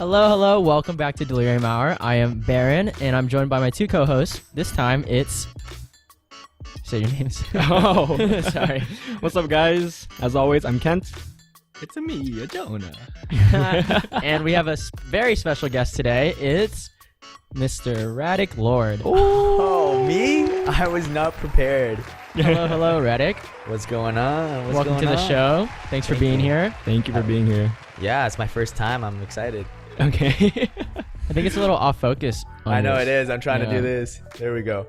Hello. Welcome back to Delirium Hour. I am Baron, and I'm joined by my two co-hosts. This time, it's... Say your names. Oh, Sorry. What's up, guys? As always, I'm Kent. It's a me, a Jonah. And we have a very special guest today. It's Mr. Radek Lord. Oh, me? I was not prepared. Hello, Radek. What's going on? Welcome to the show. Thanks for being here. Thank you for being here. Yeah, it's my first time. I'm excited. Okay. I think it's a little off focus. I know it is. I'm trying to do this. There we go.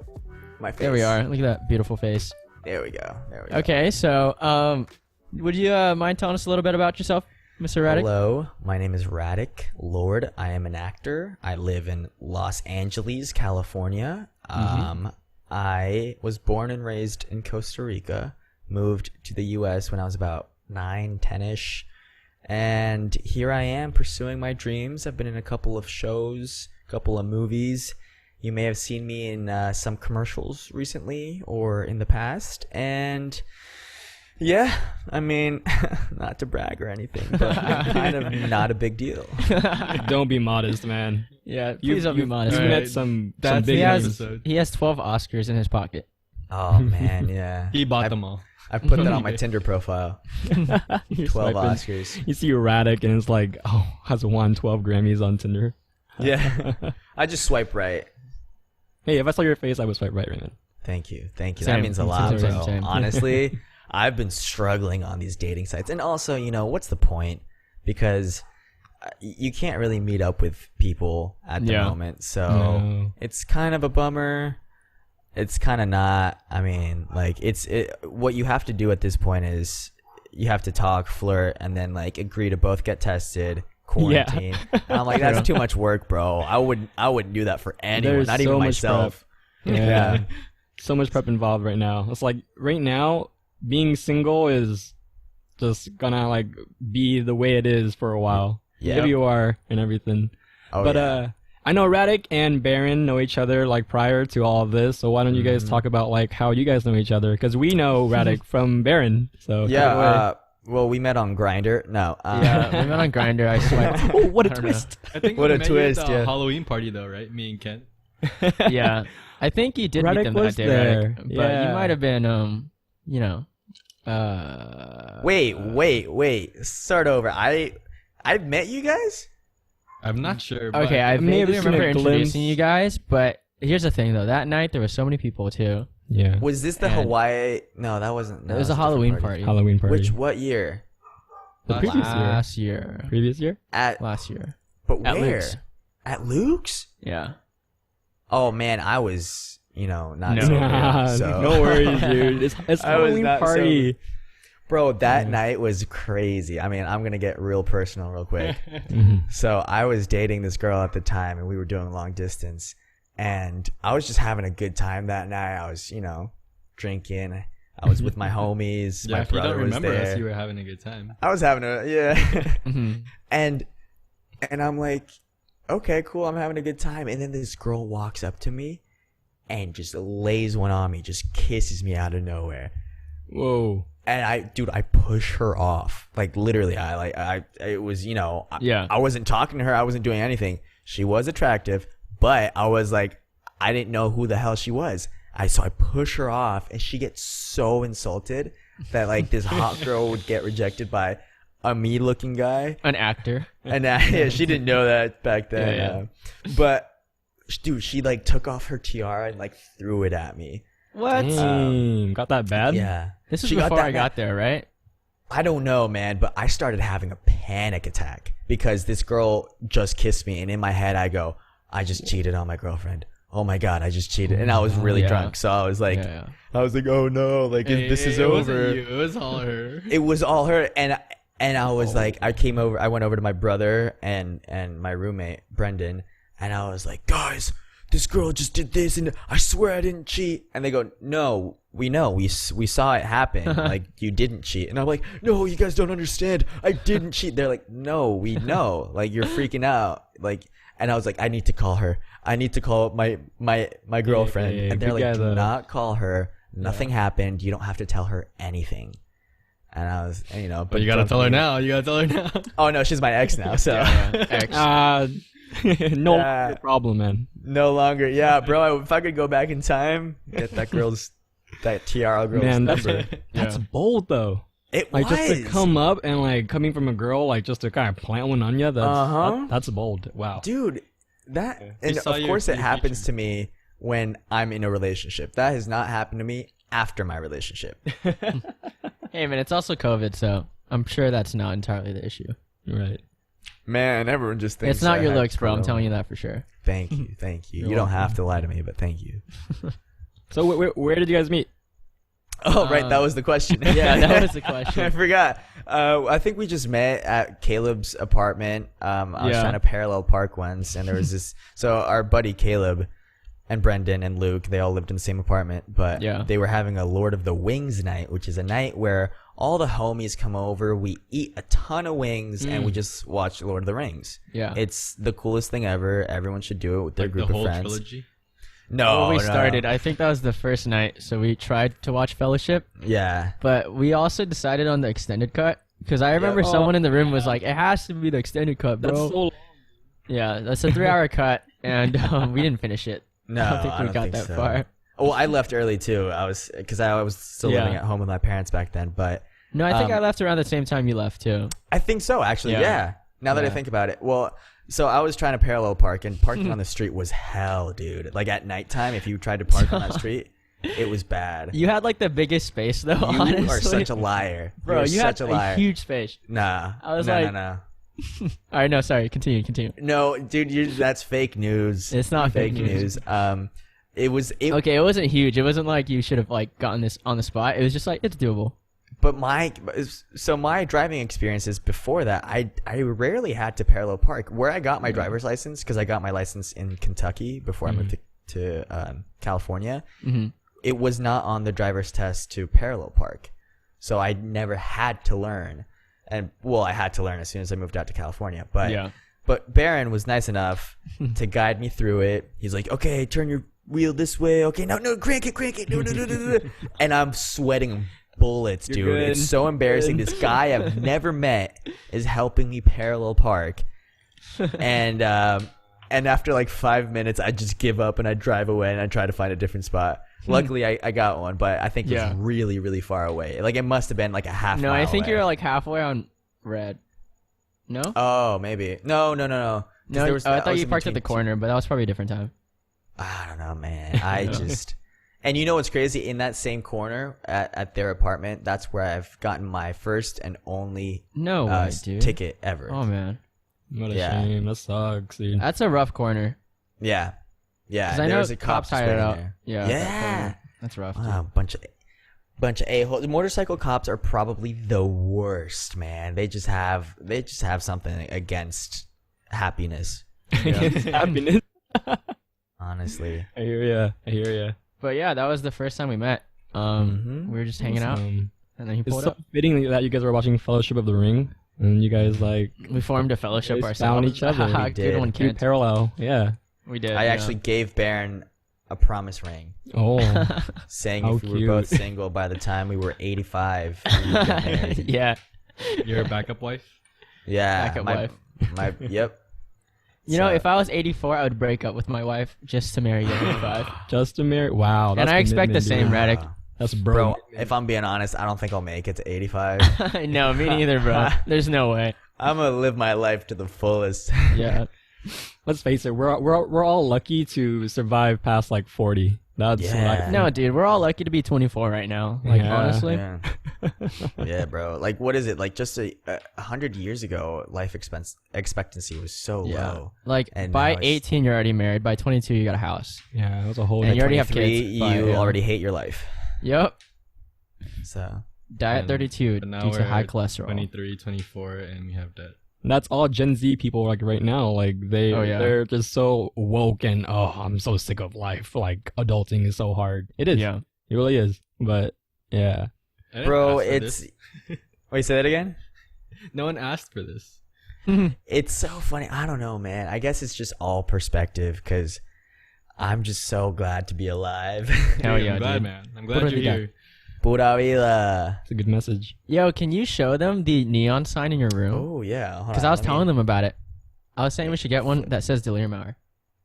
My face. There we are. Look at that beautiful face. There we go. Okay, so would you mind telling us a little bit about yourself, Mr. Radek? Hello, my name is Radek Lord. I am an actor. I live in Los Angeles, California. I was born and raised in Costa Rica, moved to the U.S. when I was about 9, 10-ish, and here I am pursuing my dreams. I've been in a couple of shows, a couple of movies. You may have seen me in some commercials recently or in the past, and yeah, I mean, not to brag or anything, but kind of not a big deal. Don't be modest, man. Yeah, please don't be modest. You met some big he names. has 12 Oscars in his pocket. Oh man, yeah. He bought them all. I put that on my Tinder profile. 12 Swiping. Oscars. You see Radek and it's like, has won 12 Grammys on Tinder. Yeah. I just swipe right. Hey, if I saw your face, I would swipe right, man. Thank you. That Same. means a lot, Same, bro. same. Honestly, I've been struggling on these dating sites. And also, what's the point? Because you can't really meet up with people at the moment. So No. it's kind of a bummer. It's kind of not. I mean, like, what you have to do at this point is you have to talk, flirt, and then, like, agree to both get tested, quarantine. And I'm like, that's too much work, bro. I wouldn't do that for anyone, There's not so even much myself. prep. Yeah. So much prep involved right now. It's like, right now, being single is just gonna, like, be the way it is for a while. Yeah. Here you are and everything. Oh, But yeah. I know Radek and Baron know each other like prior to all of this, so why don't you guys talk about like how you guys know each other? Because we know Radek from Baron, so Yeah, well, we met on Grindr. No. Yeah, we met on Grindr. I swiped. oh, what a I don't know. twist! I think What we a met you at twist, the yeah. Halloween party though, right? Me and Kent. Yeah, I think you did meet Radek them was that day, there. Radek. But Yeah. you might have been, Wait. Start over. I met you guys? I'm not sure. But Okay, I may have vaguely seen a remember glimpse. introducing you guys, but here's the thing though. That night there were so many people too. Yeah, Was this the And- Hawaii? No, that wasn't. No, It was a that's different Halloween party. Halloween party. What year? The previous year. Last year. Previous year? Last year. But At where? Luke's. At Luke's? Yeah. Oh man, I was, not No. sober. Nah, So. no worries, dude. It's I was Halloween not party. Bro, that night was crazy. I mean, I'm gonna get real personal real quick. Mhm. So I was dating this girl at the time, and we were doing long distance. And I was just having a good time that night. I was, drinking. I was with my homies. yeah, My if you don't brother was remember there. us, you were having a good time. I was having yeah. Mhm. And I'm like, okay, cool. I'm having a good time. And then this girl walks up to me and just lays one on me, just kisses me out of nowhere. Whoa. And I push her off. Like literally, it was, Yeah. I wasn't talking to her. I wasn't doing anything. She was attractive, but I was like, I didn't know who the hell she was. So I push her off, and she gets so insulted that like this hot girl would get rejected by a me-looking guy. An actor. And yeah, she didn't know that back then. Yeah. But dude, she like took off her tiara and like threw it at me. What? Dang, got that bad? Yeah. This is She got before that I got there, right? I don't know, man, but I started having a panic attack because this girl just kissed me, and in my head I go, I just cheated on my girlfriend. Oh my god, I just cheated. And I was really Yeah. drunk, so I was like, Yeah. oh no, like this is it over. Wasn't you. It was all her. It was all her, and I was like, I went over to my brother and my roommate Brendan, and I was like, guys, this girl just did this, and I swear I didn't cheat. And they go, no, we know, we saw it happen, like you didn't cheat. And I'm like, no, you guys don't understand, I didn't cheat. They're like, no, we know, like you're freaking out, like. And I was like, I need to call her. I need to call my girlfriend. Yeah, and they're good like, guy, do though. not call her. Nothing happened. You don't have to tell her anything. and I was, But you gotta tell her now. You gotta tell her now. Oh no, she's my ex now, so X. No Yeah. problem, man. no longer. Yeah, bro. If I could go back in time, get that TRL girl's Man, number. That's Yeah. bold though. It Like was. just to come up and like coming from a girl, like just to kind of plant one on you. Uh-huh. That's bold. Wow. Dude, that Yeah. and You saw of your course it future. happens to me when I'm in a relationship. That has not happened to me after my relationship. Hey man, it's also COVID, so I'm sure that's not entirely the issue. Right. Man, everyone just thinks It's not I your had looks, bro. I'm corona. telling you that for sure. Thank you, thank you. You're You don't welcome. have to lie to me, but thank you. So where did you guys meet? Oh, right, that was the question. Yeah, that was the I question. forgot. I think we just met at Caleb's apartment. I was Yeah. trying to parallel park once, and there was this. So our buddy Caleb and Brendan and Luke, they all lived in the same apartment, but Yeah. they were having a Lord of the Wings night, which is a night where all the homies come over. We eat a ton of wings, and we just watch Lord of the Rings. Yeah. It's the coolest thing ever. Everyone should do it with their Like group the of whole friends. trilogy. No, when we no. started, I think that was the first night, so we tried to watch Fellowship, Yeah. but we also decided on the extended cut because I remember Oh, someone in the room was like, "It has to be the extended cut, bro." That's so long. Yeah, that's a 3-hour cut, and we didn't finish it. No, I don't think we got that so. far. Oh, I left early too. Because I was still Yeah. living at home with my parents back then. But No, I think Um, I left around the same time you left too. I think so, actually. Yeah. Yeah. Now that I Yeah. think about it, well, so I was trying to parallel park, and parking on the street was hell, dude. Like at nighttime, if you tried to park on that street, it was bad. You had like the biggest space though. You honestly. are such a liar, bro. You're You such had a liar. huge space. Nah, I was no, like- no, All right, no, sorry. Continue. no, dude. That's fake news. It's not fake news. It was. Okay, it wasn't huge. It wasn't like you should have like gotten this on the spot. It was just like it's doable. But my driving experiences before that, I rarely had to parallel park. Where I got my driver's license, because I got my license in Kentucky before I moved to California, it was not on the driver's test to parallel park, so I never had to learn. And well, I had to learn as soon as I moved out to California. But Yeah. but Barron was nice enough to guide me through it. He's like, okay, turn your wheel this way. Okay, no, crank it. No. And I'm sweating bullets, dude. You're good. It's so embarrassing. This guy I've never met is helping me parallel park. And after like 5 minutes, I just give up and I drive away and I try to find a different spot. Luckily, I got one, but I think Yeah. it's really, really far away. Like it must have been like a half No, mile I think away. you're like halfway on red. No. Oh, maybe. No. 'Cause No, there was- I that thought was you in parked at the between corner, but that was probably a different time. I don't know, man. I just, and you know what's crazy? In that same corner at their apartment, that's where I've gotten my first and only No way, dude. ticket ever. Oh man, What a Yeah. shame. That sucks, dude. that's a rough corner. Yeah, 'Cause I there know was a cop cops hired waiting out. there. Yeah. that Yeah. corner. That's rough. Dude. Wow, bunch of a-holes. Motorcycle cops are probably the worst, man. They just have something against happiness. You know? Happiness. Honestly. I hear ya. But yeah, that was the first time we met. We were just hanging out, and then he It's pulled so up. fitting that you guys were watching Fellowship of the Ring, and you guys like We formed a fellowship guys ourselves. found each other. We Good did. one, two Kent. parallel. Yeah. We did. I yeah. actually gave Baron a promise ring, Oh. saying How if we were cute. both single by the time we were 85, we would get married. Yeah. You're a backup wife. Yeah, Backup my, wife. my yep. You know, So- if I was 84, I would break up with my wife just to marry you at 85. Just to marry. Wow. And That's I expect the commitment, same, dude. Radek. That's Bro, if I'm being honest, I don't think I'll make it to 85. No, me neither, bro. There's no way. I'm gonna live my life to the fullest. Yeah. Let's face it. We're all lucky to survive past like 40. That's what I Yeah. think. No, dude, we're all lucky to be 24 right now. Like, Yeah. honestly. Yeah. Yeah, bro. Like, what is it? Like, just 100 years ago, life expectancy was so Yeah. low. Like, And by now it's- 18, you're already married. By 22, you got a house. Yeah, that was a whole. And you already have 23, kids, but, you yeah. already hate your life. Yep. So, Die at And- 32 But now due to we're high cholesterol. 23, 24, and we have debt. That's all Gen Z people like right now. Like Oh, yeah. they're just so woke and I'm so sick of life. Like adulting is so hard. It is. Yeah. It really is. But yeah. I didn't bro, ask for it's. this. Wait, say that again? No one asked for this. It's so funny. I don't know, man. I guess it's just all perspective because I'm just so glad to be alive. Hell Dude, yeah, I'm glad, dude. man. I'm What glad have you're you here. Pura vida. It's a good message. Yo, can you show them the neon sign in your room? Oh yeah. Because I was telling them about it. I was saying we should get one that says Delirium Hour.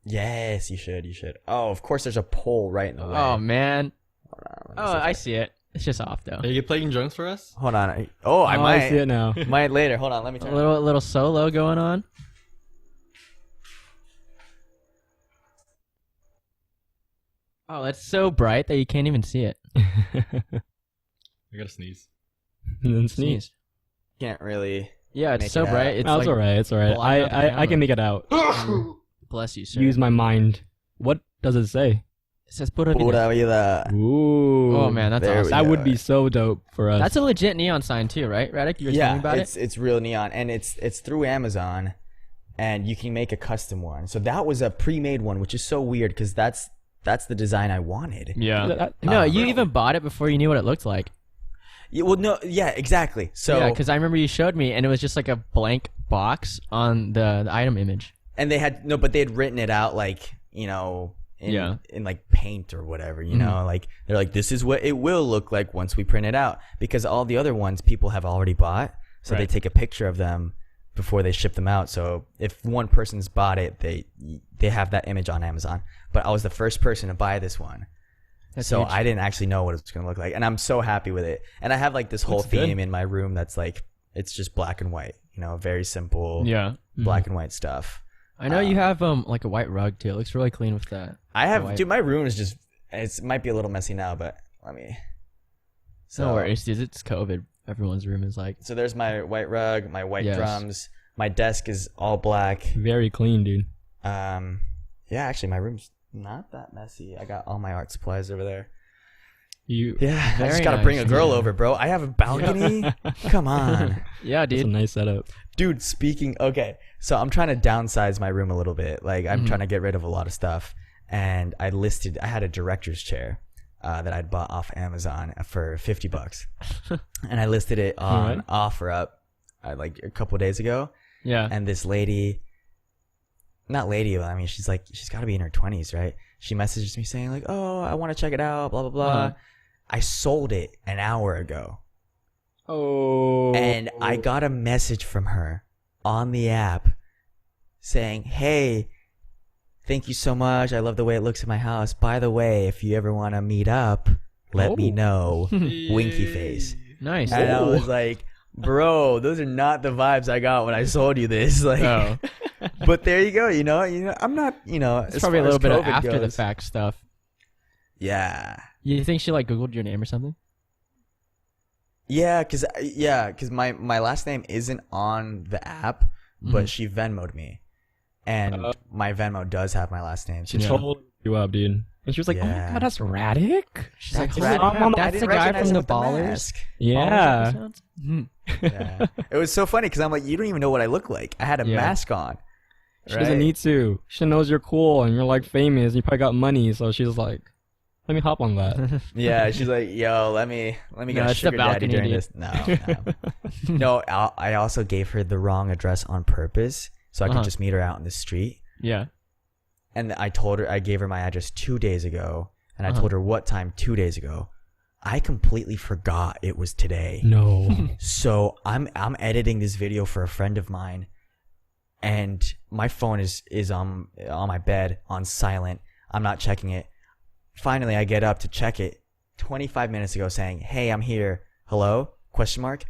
Yes, you should. You should. Oh, of course. There's a pole right in the way. Oh man. Hold on, let me Oh, see if I see it. It's just off though. Are you playing drums for us? Hold on. Oh, I I might. see it now. Might later. Hold on. Let me A turn. little solo going on. Oh, it's so bright that you can't even see it. I gotta sneeze. And then sneeze. Can't really. Yeah, it's Make so it bright. out. It's That's like, alright. It's alright. blocking out the I camera. can make it out. bless you, sir. Use my mind. What does it say? It says Pura Vida. Pura vida. Ooh. Oh man, that's There we awesome. That go. would be so dope for us. That's a legit neon sign too, right, Radek? You were telling me about it. it's real neon, and it's through Amazon, and you can make a custom one. So that was a pre-made one, which is so weird because that's the design I wanted. Yeah. No, you even bought it before you knew what it looked like. Yeah, well, no, yeah, exactly. So Yeah, because I remember you showed me, and it was just like a blank box on the item image. and they had but they had written it out like in Yeah. in like paint or whatever. Like they're like, this is what it will look like once we print it out, because all the other ones people have already bought, so they Right. take a picture of them before they ship them out. So if one person's bought it, they have that image on Amazon. But I was the first person to buy this one. That's So huge. I didn't actually know what it was going to look like, and I'm so happy with it. And I have like this whole Looks good. theme in my room that's like, it's just black and white, very simple Yeah. black and white stuff. I know you have like a white rug too. It looks really clean with that. I have, white. dude, my room is just, it might be a little messy now, but let me. No worries, dude. It's COVID. Everyone's room is like. So there's my white rug, my white Yes. drums. My desk is all black. very clean, dude. Yeah, actually, my room's not that messy. I got all my art supplies over there. You. Yeah, I Very just gotta bring a nice, girl yeah. over, bro. I have a balcony. Come on. Yeah, It's a dude. nice setup. Dude, okay, so I'm trying to downsize my room a little bit. Like, I'm trying to get rid of a lot of stuff. And I had a director's chair that I'd bought off Amazon for $50. And I listed it on OfferUp like a couple of days ago. Yeah. And this lady, not lady, but I mean, she's got to be in her 20s, right? She messages me saying like, oh, I want to check it out, blah, blah, blah. Uh-huh. I sold it an hour ago. Oh. And I got a message from her on the app saying, hey, thank you so much. I love the way it looks in my house. By the way, if you ever want to meet up, let me know. Winky face. Nice. And I was like, bro, those are not the vibes I got when I sold you this. Like, Oh. but there you go. I'm not, It's as probably a far as little bit of COVID after the goes. fact stuff. Yeah. You think she like Googled your name or something? Yeah, because my last name isn't on the app, but she Venmo'd me, and my Venmo does have my last name. She Yeah. told you up, dude. And she was like, oh Yeah. my god, that's Radek? She's like, That's "Holy Radek. crap, I that's didn't the guy recognize from him the with Ballers. mask. Yeah. episodes? Mhm. Yeah. It was so funny because I'm like, you don't even know what I look like. I had a Yeah. mask on. She doesn't need to. She knows you're cool and you're like famous and you probably got money, so she's like, let me hop on that. Yeah, she's like, yo, let me No, get a it's the sugar daddy balcony, during dude. this. No. I also gave her the wrong address on purpose so I could just meet her out in the street. Yeah. And I gave her my address 2 days ago, and I told her what time 2 days ago. I completely forgot it was today. No. So I'm editing this video for a friend of mine, and my phone is on my bed on silent. I'm not checking it. Finally, I get up to check it 25 minutes ago saying, hey, I'm here. Hello? Question mark?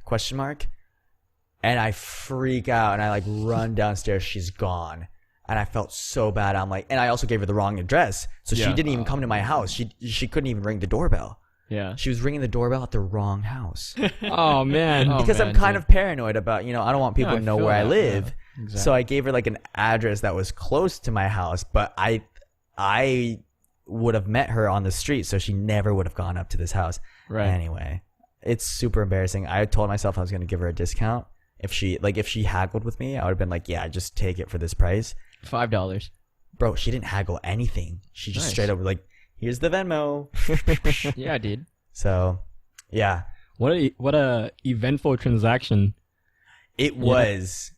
And I freak out and I like run downstairs. She's gone. And I felt so bad. I'm like, and I also gave her the wrong address. So she Yeah. didn't even come to my house. She couldn't even ring the doorbell. Yeah. She was ringing the doorbell at the wrong house. Oh man. Oh, Because man, I'm kind dude. of paranoid about, I don't want people No, to know feel where I that, live. yeah. Exactly. So I gave her like an address that was close to my house, but I would have met her on the street, so she never would have gone up to this house. Right. Anyway, it's super embarrassing. I told myself I was going to give her a discount. If she haggled with me, I would have been like, yeah, just take it for this price. $5. Bro, she didn't haggle anything. She just Nice. straight over like, here's the Venmo. Yeah, dude. So, yeah. What a eventful transaction. It was,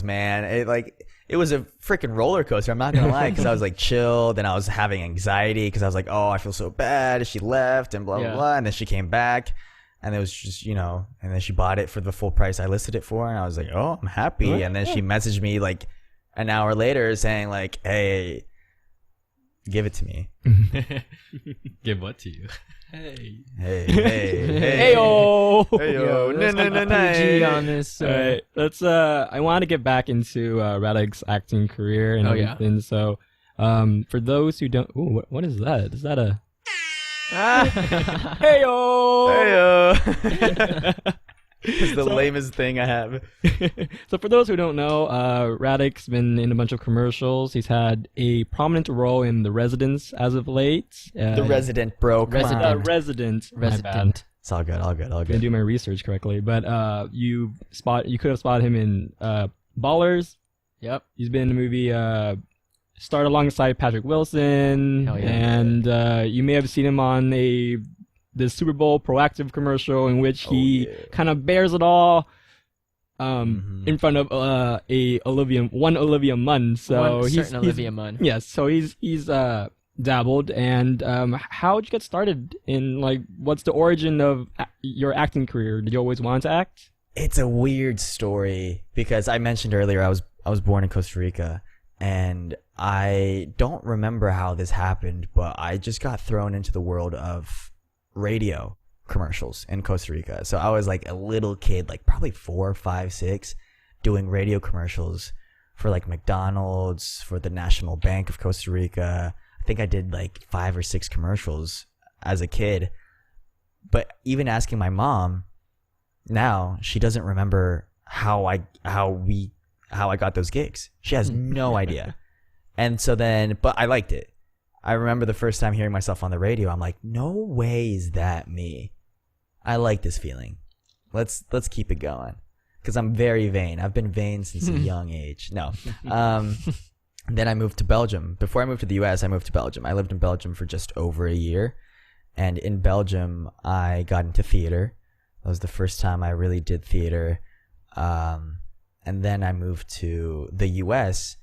man. it was a freaking roller coaster. I'm not gonna lie, because I was like chilled and I was having anxiety because I was like, oh, I feel so bad. She left and blah blah blah, and then she came back, and it was just and then she bought it for the full price I listed it for, and I was like, oh, I'm happy. And then she messaged me like an hour later saying like, hey, give it to me. Give what to you? Hey. Heyo. Yo, let's get the PG on this. All right, let's. I want to get back into Radek's acting career and everything. So, for those who don't, what is that? Is that a? Heyo. It's the lamest thing I have. So for those who don't know, Radek's been in a bunch of commercials. He's had a prominent role in The Residence as of late. The Resident, bro. Resident. Resident. Resident. It's all good. Didn't do my research correctly, but you could have spotted him in Ballers. Yep. He's been in the movie. Starred alongside Patrick Wilson, Hell yeah. and you may have seen him on the Super Bowl proactive commercial in which he kind of bears it all in front of Olivia Munn. So he's Olivia Munn. Yes, so he's dabbled. And how'd you get started in, like, what's the origin of your acting career? Did you always want to act? It's a weird story because I mentioned earlier I was born in Costa Rica, and I don't remember how this happened, but I just got thrown into the world of radio commercials in Costa Rica. So I was like a little kid, like probably 4, 5, 6, doing radio commercials for like McDonald's, for the National Bank of Costa Rica. I think I did like 5 or 6 commercials as a kid. But even asking my mom now, she doesn't remember how I got those gigs. She has no idea. And so then, but I liked it. I remember the first time hearing myself on the radio, I'm like, no way is that me. I like this feeling. Let's keep it going. Because I'm very vain. I've been vain since a young age. No. Then I moved to Belgium. Before I moved to the US, I moved to Belgium. I lived in Belgium for just over a year. And in Belgium, I got into theater. That was the first time I really did theater. And then I moved to the US,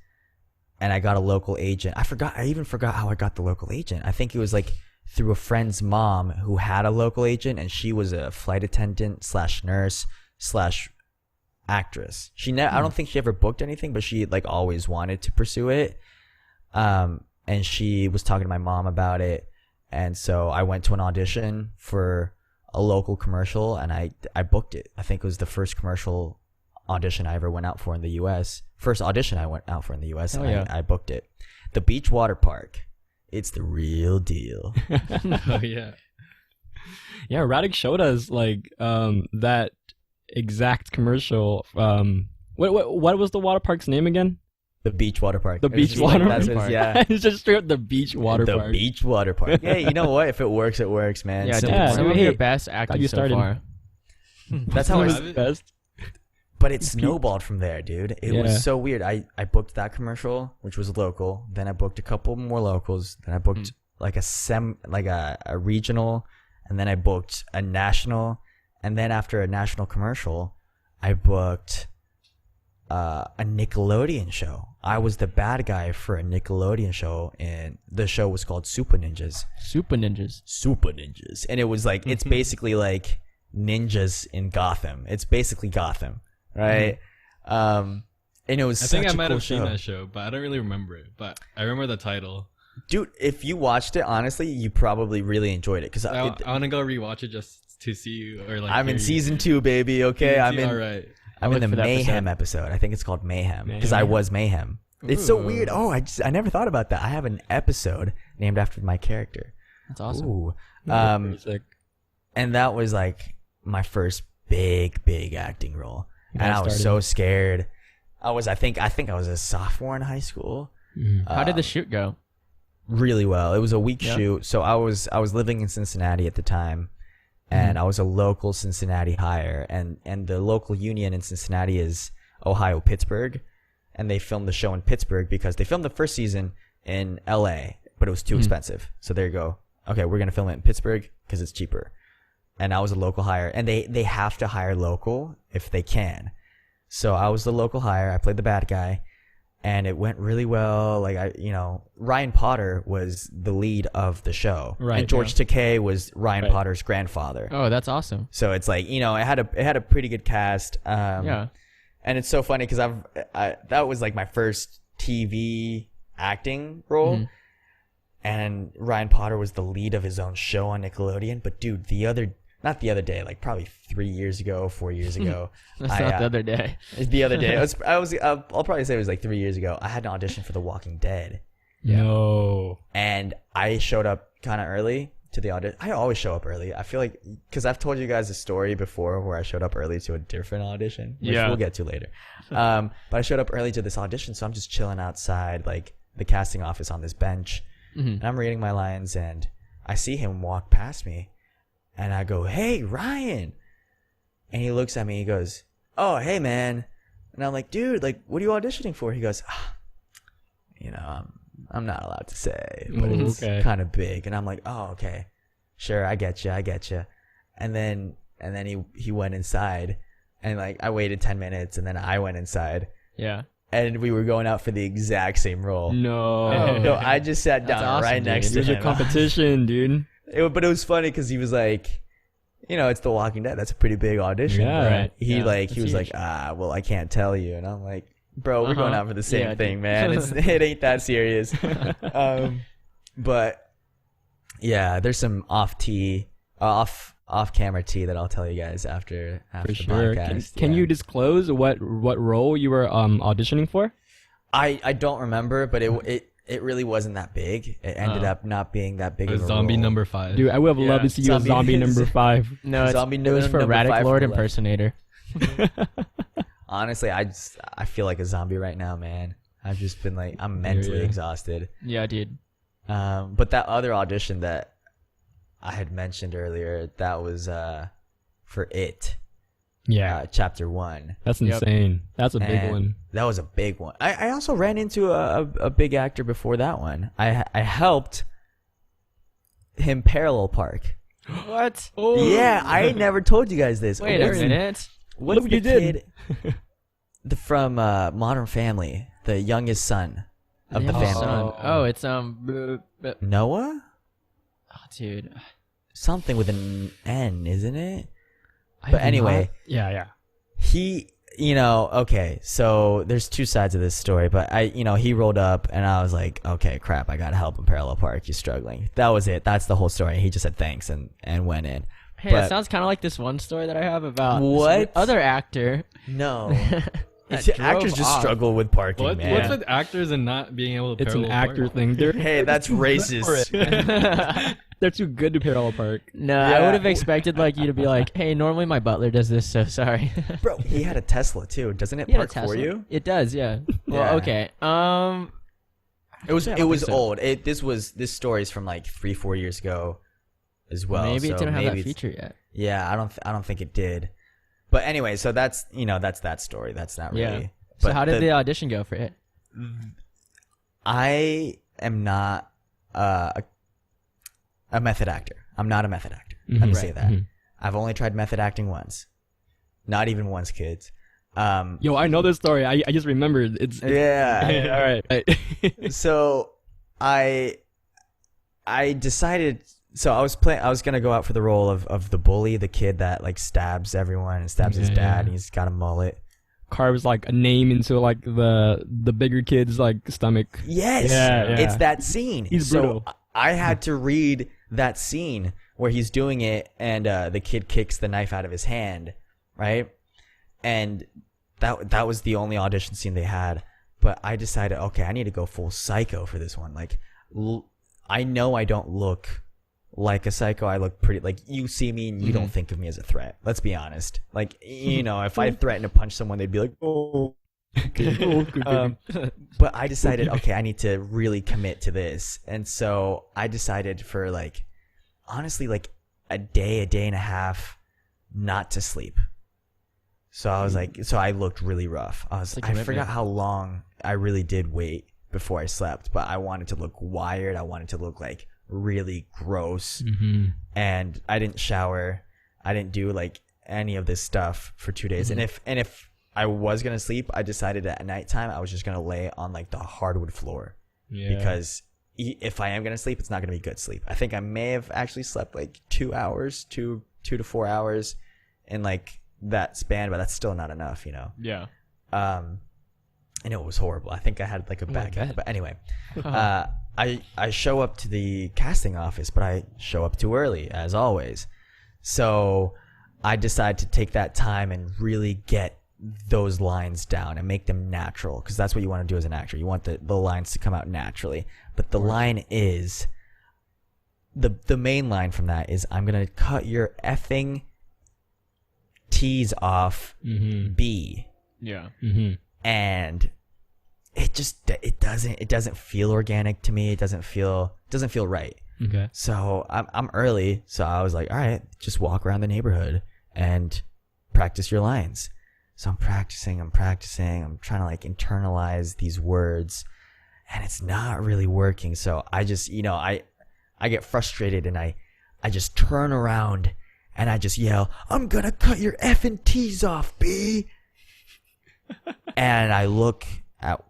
and I got a local agent. I even forgot how I got the local agent. I think it was like through a friend's mom who had a local agent, and she was a flight attendant / nurse / actress. I don't think she ever booked anything, but she like always wanted to pursue it. And she was talking to my mom about it. And so I went to an audition for a local commercial, and I booked it. I think it was the first commercial audition I ever went out for in the US. First audition I went out for in the US, and I booked it. The Beach Water Park. It's the real deal. Oh yeah. Yeah, Radek showed us like that exact commercial. What was the water park's name again? The Beach Water Park. The Beach Water Park. Yeah. It's just straight up the Beach Water Park. The Beach Water Park. Yeah, you know what? If it works, it works, man. Yeah, Simple. dude, some of Hey, your best acting you so started. far. That's how That I was the best. But it snowballed from there, dude. It was so weird. I booked that commercial, which was local. Then I booked a couple more locals. Then I booked like a regional, and then I booked a national. And then after a national commercial, I booked a Nickelodeon show. I was the bad guy for a Nickelodeon show, and the show was called Super Ninjas. Super Ninjas. Super Ninjas. And it was like, it's basically like ninjas in Gotham. It's basically Gotham, right? And it was I such think I a might cool have seen show. that show, but I don't really remember it. But I remember the title. Dude, if you watched it, honestly, you probably really enjoyed it. Because I want to go rewatch it just to see you, or like. I'm in hear you. season 2, baby, okay? All right. I'm in look the for that Mayhem episode. I think it's called Mayhem. Because I was Mayhem. It's so weird. Oh, I never thought about that. I have an episode named after my character. That's awesome. Ooh. Pretty sick. And that was like my first big acting role. And I was so scared. I think I was a sophomore in high school. How did the shoot go? Really well. It was a week shoot. So I was living in Cincinnati at the time, and I was a local Cincinnati hire, and the local union in Cincinnati is Ohio Pittsburgh, and they filmed the show in Pittsburgh because they filmed the first season in LA, but it was too expensive. So there you go. Okay, we're gonna film it in Pittsburgh because it's cheaper. And I was a local hire, and they have to hire local if they can. So I was the local hire. I played the bad guy, and it went really well. Like Ryan Potter was the lead of the show, Right, and George Takei was Ryan Right. Potter's grandfather. Oh, that's awesome. So it's like, it had a pretty good cast. Yeah. And it's so funny because that was like my first TV acting role. Mm-hmm. And Ryan Potter was the lead of his own show on Nickelodeon. But dude, not the other day, like probably 4 years ago, That's not the other day. the other day, I'll probably say it was like 3 years ago. I had an audition for The Walking Dead. No. And I showed up kind of early to the audition. I always show up early. I feel like, because I've told you guys a story before where I showed up early to a different audition, which we'll get to later. But I showed up early to this audition, so I'm just chilling outside, like the casting office on this bench. And I'm reading my lines, and I see him walk past me, and I go, "Hey, Ryan." And he looks at me, he goes, "Oh, hey, man." And I'm like, "Dude, like, what are you auditioning for?" He goes, I'm not allowed to say, but it's kind of big. And I'm like, "Oh, okay. Sure, I get you. And then he went inside, and like I waited 10 minutes, and then I went inside. Yeah. And we were going out for the exact same role. No. So I just sat down awesome, right dude. next to There's him. a competition, dude. But it was funny because he was like, it's The Walking Dead. That's a pretty big audition. Yeah. But Right. he That's was huge. like, well, I can't tell you. And I'm like, bro, we're going out for the same Yeah, thing, dude. man. It ain't that serious. But yeah, there's some off camera tea that I'll tell you guys after For the sure. podcast. Can Yeah. you disclose what role you were auditioning for? I don't remember, but it really wasn't that big. It ended up not being that big of a Zombie role. number 5. Dude, I would have loved to see you as zombie number 5. No, it was for number Radek 5 Lord from the left. impersonator. Honestly, I feel like a zombie right now, man. I've just been like, I'm mentally Yeah. exhausted. Yeah, dude. But that other audition that I had mentioned earlier, that was for It, Yeah. chapter 1. That's Yep. insane. That's a big And one. That was a big one. I also ran into a big actor before that one. I helped him parallel park. What? Yeah, I never told you guys this. Wait a What's- minute. What's Look the what you did. kid from Modern Family, the youngest son of the Yeah, family? son. Oh, it's Noah? oh, dude. Something with an N, isn't it? I But have anyway, Yeah. he, okay, so there's two sides of this story, but he rolled up and I was like, okay, crap, I gotta help him parallel park. He's struggling. That was it. That's the whole story. He just said thanks and went in. Hey, But- that sounds kind of like this one story that I have about What? this other actor. No. that Actors drove just off. struggle with parking, What's man. with actors and not being able to It's an parallel actor park? thing. Hey, that's racist. They're too good to parallel park. No, I Yeah. would have expected like you to be like, "Hey, normally my butler does this, so sorry." Bro, he had a Tesla too. Doesn't it He had a park for Tesla? you? It does, yeah. Well, Yeah. okay. It was I don't think so. old. This story's from like 3-4 years ago as well. maybe it so didn't have that maybe it's- feature yet. Yeah, I don't think it did. But anyway, so that's that story. That's not really. Yeah. So but how did the audition go for it? I am not a method actor. I'm not a method actor. Let me Mhm. say Right. that. Mhm. I've only tried method acting once. Not even once, kids. Yo, I know this story. I just remembered. It's Yeah. all right. So I decided. So I was gonna go out for the role of the bully, the kid that like stabs everyone and stabs his Yeah, dad, yeah. and he's got a mullet. Carves like a name into like the bigger kid's like stomach. Yes, Yeah, yeah. it's that scene. He's so brutal. I had to read that scene where he's doing it, and the kid kicks the knife out of his hand, right? And that was the only audition scene they had. But I decided, okay, I need to go full psycho for this one. Like, I know I don't look like a psycho. I look pretty, like, you see me and you don't think of me as a threat. Let's be honest. Like, if I threatened to punch someone, they'd be like, oh. But I decided, okay, I need to really commit to this. And so I decided for like, honestly, like a day and a half not to sleep. So I was like, so I looked really rough. I a forgot commitment. how long I really did wait before I slept, but I wanted to look wired. I wanted to look like really gross. Mm-hmm. And I didn't shower. I didn't do like any of this stuff for 2 days. And if I was gonna sleep, I decided that at nighttime I was just gonna lay on like the hardwood floor because if I am gonna sleep, it's not gonna be good sleep. I think I may have actually slept like 2 hours, 2 to 4 hours in like that span, but that's still not enough, you know. Yeah. I know it was horrible. I think I had like a back end. But anyway, I show up to the casting office, but I show up too early, as always. So I decide to take that time and really get those lines down and make them natural, because that's what you want to do as an actor. You want the lines to come out naturally. But the line is, the main line from that is, I'm going to cut your effing T's off, B. Yeah. And it doesn't feel organic to me. It doesn't feel right. Okay. So I'm early, so I was like, all right, just walk around the neighborhood and practice your lines. So I'm practicing. I'm trying to like internalize these words, and it's not really working. So I just, I get frustrated, and I just turn around and I just yell, I'm gonna cut your effing T's off, B. And I look at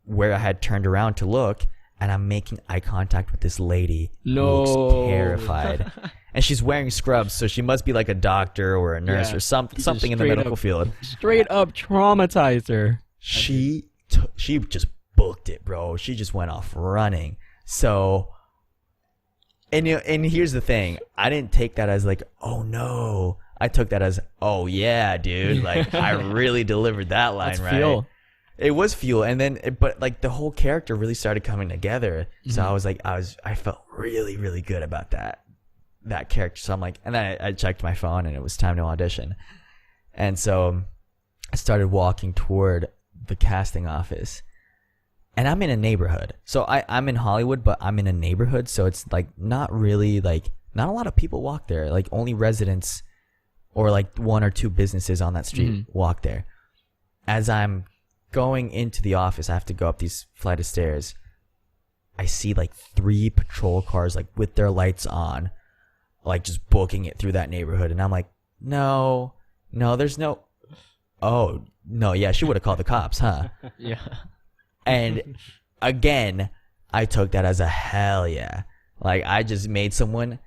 where I had turned around to look, and I'm making eye contact with this lady who looks terrified. And she's wearing scrubs, so she must be like a doctor or a nurse or something in the medical field. Straight up traumatized her. She just booked it, bro. She just went off running. So, and here's the thing. I didn't take that as like, oh no. I took that as, oh yeah, dude. Like, I really delivered that line. That's right. Fuel. It was fuel, and then, but like the whole character really started coming together. So I was like, I felt really, really good about that character. So I'm like, and then I checked my phone, and it was time to audition. And so I started walking toward the casting office, and I'm in a neighborhood. So I'm in Hollywood, but I'm in a neighborhood, so it's like not really like, not a lot of people walk there. Like only residents or like one or two businesses on that street walk there. As I'm going into the office, I have to go up these flight of stairs. I see like 3 patrol cars like with their lights on, like just booking it through that neighborhood. And I'm like, no, there's no. Oh, no, yeah, she would have called the cops, huh? Yeah. And again, I took that as a hell yeah. Like, I just made someone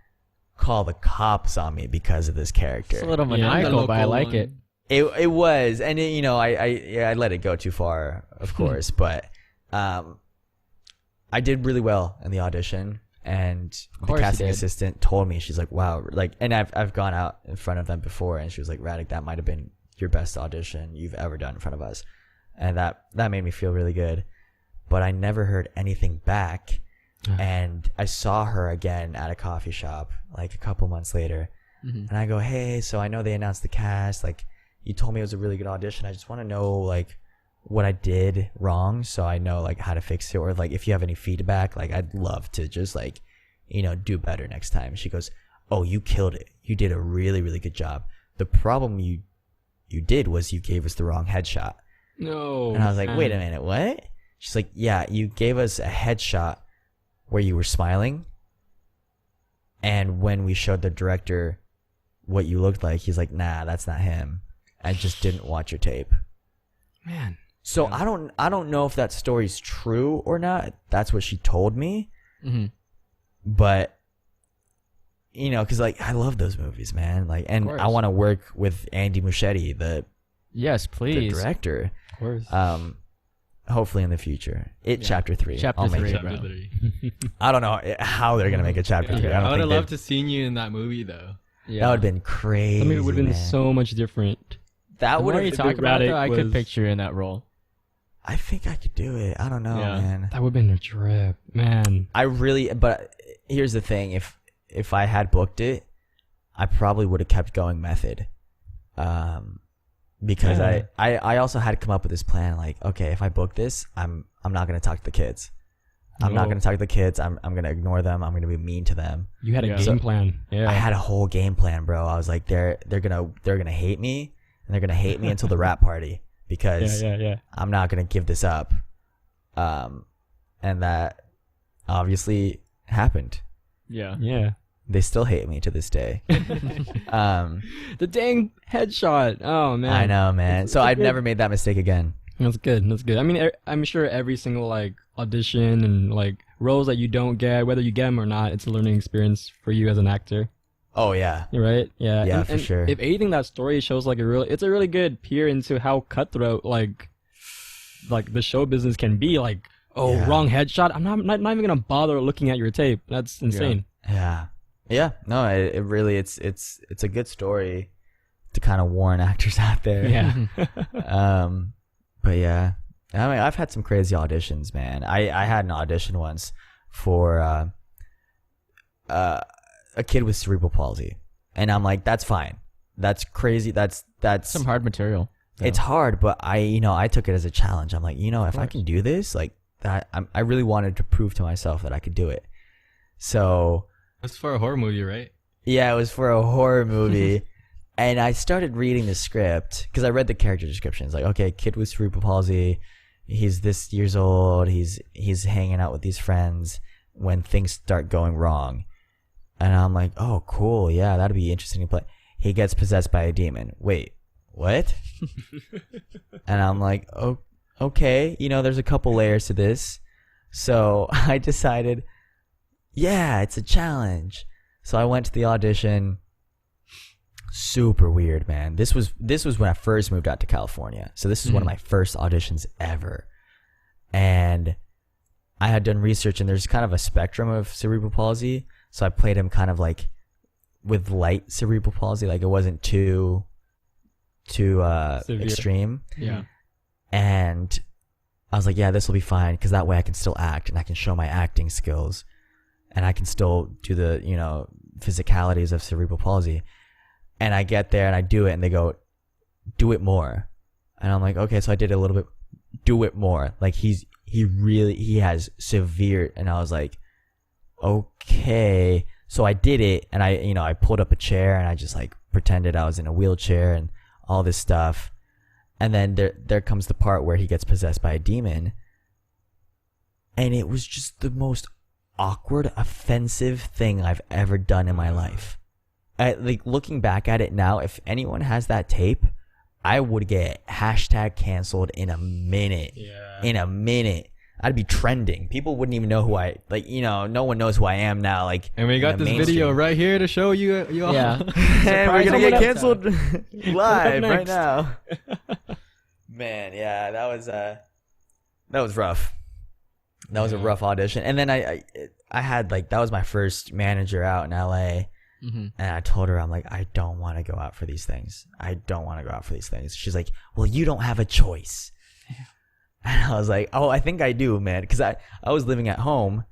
call the cops on me because of this character. It's a little maniacal, but I like it. It was, and I let it go too far, of course, but I did really well in the audition, and the casting assistant told me, she's like, wow, like, and I've gone out in front of them before, and she was like, Radek, that might have been your best audition you've ever done in front of us, and that made me feel really good. But I never heard anything back, and I saw her again at a coffee shop like a couple months later, and I go, hey, so I know they announced the cast, like, you told me it was a really good audition. I just want to know like what I did wrong, so I know like how to fix it, or like if you have any feedback, like I'd love to just like, do better next time. She goes, oh, you killed it. You did a really, really good job. The problem you did was you gave us the wrong headshot. No. And I was like, wait a minute, what? She's like, yeah, you gave us a headshot where you were smiling, and when we showed the director what you looked like, he's like, nah, that's not him. I just didn't watch your tape. Man. So I don't know if that story's true or not. That's what she told me. But because like I love those movies, man. Like, and I want to work with Andy Muschietti, yes, please, the director. Of course. Hopefully in the future. Chapter 3. Chapter 3. Chapter 3. I don't know how they're gonna make a chapter 3. I would have loved to seen you in that movie though. Yeah. That would have been crazy. I mean, it would have been so much different. That would have. You talk about it, I could picture you in that role. I think I could do it. I don't know, man. That would have been a trip, man. But here's the thing: if I had booked it, I probably would have kept going method. Because I also had to come up with this plan. Like, okay, if I book this, I'm not gonna talk to the kids. I'm not gonna talk to the kids. I'm gonna ignore them. I'm gonna be mean to them. You had a game plan. Yeah. I had a whole game plan, bro. I was like, they're gonna hate me, and they're gonna hate me until the rap party, because I'm not gonna give this up. And that obviously happened. Yeah. They still hate me to this day. The dang headshot. Oh man. I know, man. So I've good- never made that mistake again. That's good. That's good. I mean, I'm sure every single like audition and like roles that you don't get, whether you get them or not, it's a learning experience for you as an actor. Oh yeah. You're right. Yeah. Yeah, and, for and sure. If anything, that story shows like it's a really good peer into how cutthroat like the show business can be. Like, oh, Yeah. wrong headshot. I'm not even gonna bother looking at your tape. That's insane. Yeah. Yeah. No, it really it's a good story to kind of warn actors out there. Yeah. But yeah. I mean, I've had some crazy auditions, man. I had an audition once for a kid with cerebral palsy. And I'm like, that's fine. That's crazy. That's Some hard material. It's hard, but I took it as a challenge. I'm like, if I can do this, like that, I really wanted to prove to myself that I could do it. So That's for a horror movie, right? yeah, it was for a horror movie. And I started reading the script because I read the character descriptions. Like, okay, kid with cerebral palsy, he's this years old, he's hanging out with these friends when things start going wrong. And I'm like, oh, cool, yeah, that'd be interesting to play. He gets possessed by a demon. Wait, what? And I'm like, oh, okay, there's a couple layers to this. So I decided, yeah, it's a challenge. So I went to the audition. Super weird, man. This was when I first moved out to California. So this is one of my first auditions ever. And I had done research, and there's kind of a spectrum of cerebral palsy. So I played him kind of like with light cerebral palsy, like it wasn't too extreme. Yeah. And I was like, yeah, this will be fine, because that way I can still act and I can show my acting skills, and I can still do the physicalities of cerebral palsy. And I get there and I do it, and they go, do it more. And I'm like, okay, so I did it a little bit. Do it more. Like he has severe. And I was like, okay. So I did it, and I pulled up a chair, and I just like pretended I was in a wheelchair and all this stuff. And then there comes the part where he gets possessed by a demon. And it was just the most awkward, offensive thing I've ever done in my life. Like looking back at it now, if anyone has that tape, I would get hashtag canceled in a minute. Yeah. In a minute. I'd be trending. People wouldn't even know who no one knows who I am now. Like, And we got this video right here to show you all. Yeah. and we're gonna get canceled live right next. now. Man, yeah, that was rough. That was a rough audition. And then I had that was my first manager out in LA. Mm-hmm. And I told her, I'm like, I don't want to go out for these things. I don't want to go out for these things. She's like, well, you don't have a choice. And I was like, oh, I think I do, man. Because I was living at home.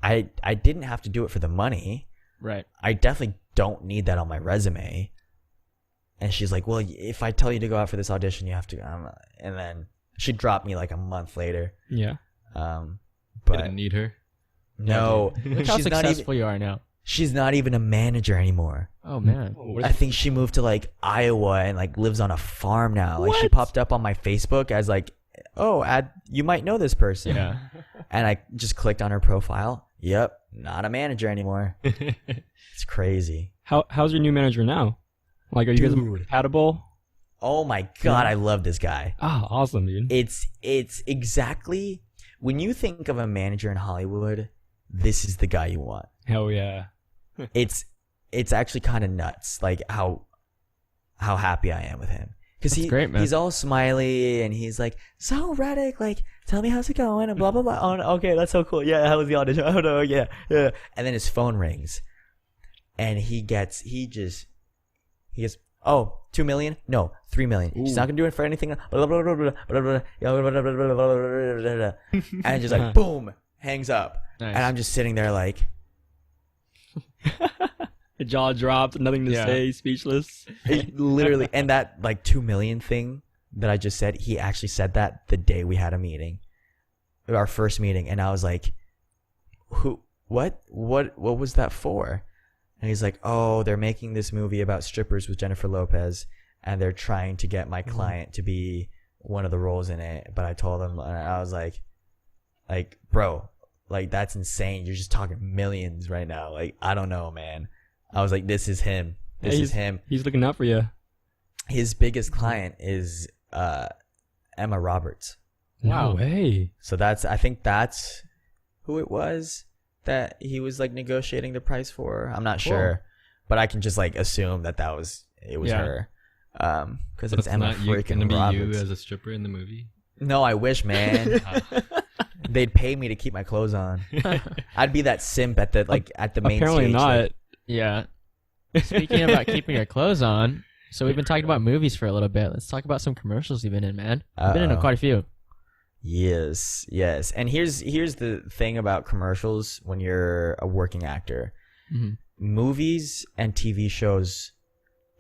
I didn't have to do it for the money. Right. I definitely don't need that on my resume. And she's like, well, if I tell you to go out for this audition, you have to. And then she dropped me like a month later. Yeah. But Didn't need her. no, Look how she's not successful even. you are now. She's not even a manager anymore. Oh man. I think she moved to Iowa and lives on a farm now. Like she What? popped up on my Facebook as you might know this person. Yeah. And I just clicked on her profile. Yep, not a manager anymore. It's crazy. How's your new manager now? Like, are you guys Dude. compatible? Oh my god, I love this guy. Ah, awesome, dude. It's exactly when you think of a manager in Hollywood, this is the guy you want. Hell yeah. It's actually kind of nuts, like how happy I am with him, because great, man. he's all smiley and he's like, so Radek, tell me how's it going and blah blah blah. Oh, okay, that's so cool. Yeah, how was the audition? Oh no, yeah. And then his phone rings, and he gets, oh, 2 million? No, 3 million. She's not gonna do it for anything. Blah, blah, blah, blah, blah, blah, blah, blah, blah, blah, blah, blah. And just boom, hangs up. Nice. And I'm just sitting there like, Jaw dropped, nothing to Yeah. say, speechless. literally. And that 2 million thing that I just said, he actually said that the day we had a meeting, our first meeting. And I was like, what was that for? And he's like, oh, they're making this movie about strippers with Jennifer Lopez, and they're trying to get my client to be one of the roles in it. But I told him, and I was like, bro, Like, that's insane. You're just talking millions right now. Like, I don't know, man. I was like, this is him. This is him. He's looking out for you. His biggest client is Emma Roberts. No way. So I think that's who it was that he was like negotiating the price for. I'm not sure, but I can just like assume that it was her. Because it's Emma freaking Roberts. You as a stripper in the movie? No, I wish, man. They'd pay me to keep my clothes on. I'd be that simp at the main Apparently stage. not. Like, Yeah. Speaking about keeping your clothes on, so we've been talking about movies for a little bit. Let's talk about some commercials you've been in, man. You've been in quite a few. Yes. And here's the thing about commercials when you're a working actor. Mm-hmm. Movies and TV shows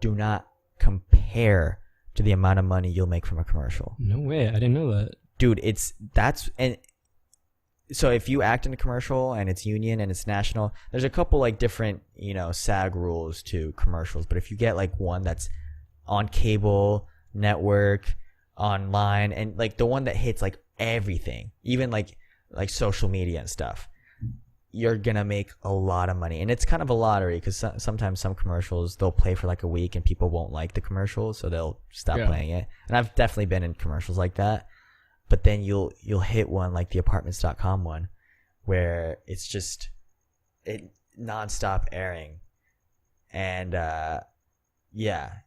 do not compare to the amount of money you'll make from a commercial. No way. I didn't know that. Dude, and so if you act in a commercial and it's union and it's national, there's a couple like different, SAG rules to commercials. But if you get like one that's on cable, network, online, and like the one that hits like everything, even like social media and stuff, you're gonna make a lot of money. And it's kind of a lottery because sometimes some commercials they'll play for like a week and people won't like the commercial, so they'll stop playing it. And I've definitely been in commercials like that. But then you'll hit one like the apartments.com one where it's just nonstop airing. And and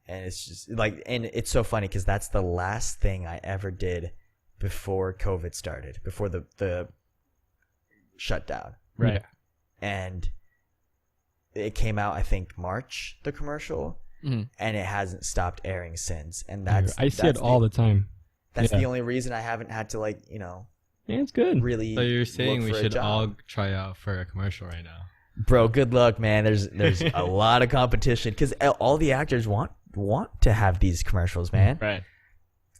it's just like, and it's so funny because that's the last thing I ever did before COVID started, before the shutdown. Right. And it came out, I think, March, the commercial, and it hasn't stopped airing since. And I see it all the time. That's the only reason I haven't had to Yeah, it's good. Really. So you're saying we should all job. try out for a commercial right now? Bro, good luck, man. There's a lot of competition because all the actors want to have these commercials, man. Right.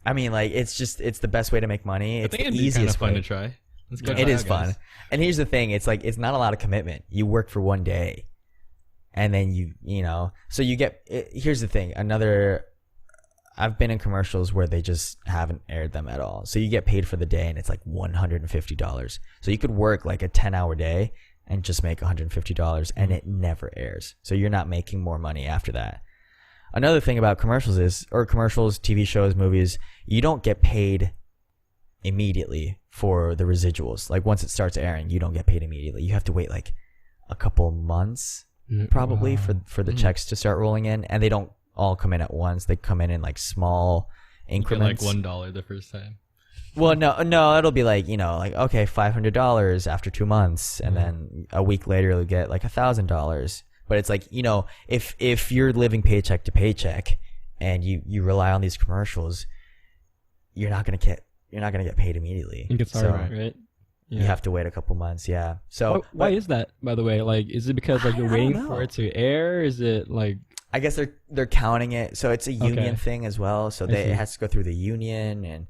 I mean, like, it's the best way to make money. It's I think the it'd be kind of easiest fun way. to try. Let's go. It is fun. And here's the thing: it's like it's not a lot of commitment. You work for one day, and then so you get. Here's the thing: I've been in commercials where they just haven't aired them at all. So you get paid for the day, and it's like $150. So you could work like a 10-hour day and just make $150, and it never airs. So you're not making more money after that. Another thing about commercials commercials, TV shows, movies, you don't get paid immediately for the residuals. Like once it starts airing, you don't get paid immediately. You have to wait like a couple months probably for the checks to start rolling in, and they don't all come in at once. They come in like small increments. Like $1 the first time. Well, no, it'll be like okay, $500 after 2 months, and then a week later you'll get like $1,000. But it's like if you're living paycheck to paycheck and you rely on these commercials, you're not gonna get paid immediately. It gets hard, right? Yeah. You have to wait a couple months. Yeah. So why is that, by the way? Like, is it because like you're waiting for it to air? Is it like? I guess they're counting it, so it's a union thing as well. So it has to go through the union, and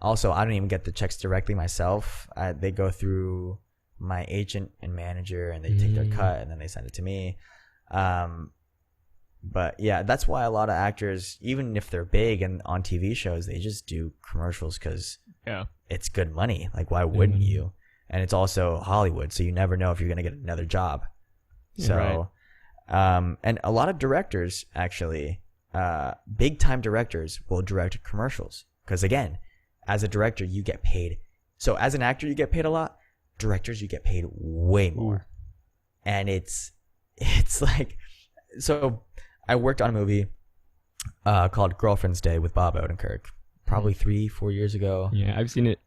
also I don't even get the checks directly myself. They go through my agent and manager, and they take their cut, and then they send it to me. But yeah, that's why a lot of actors, even if they're big and on TV shows, they just do commercials because it's good money. Like, why wouldn't you? And it's also Hollywood, so you never know if you're gonna get another job. So. Right. And a lot of directors, actually, big time directors will direct commercials. Because again, as a director, you get paid. So as an actor, you get paid a lot. Directors, you get paid way more. And it's like, so I worked on a movie called Girlfriend's Day with Bob Odenkirk. Probably 3-4 years ago. Yeah, I've seen it.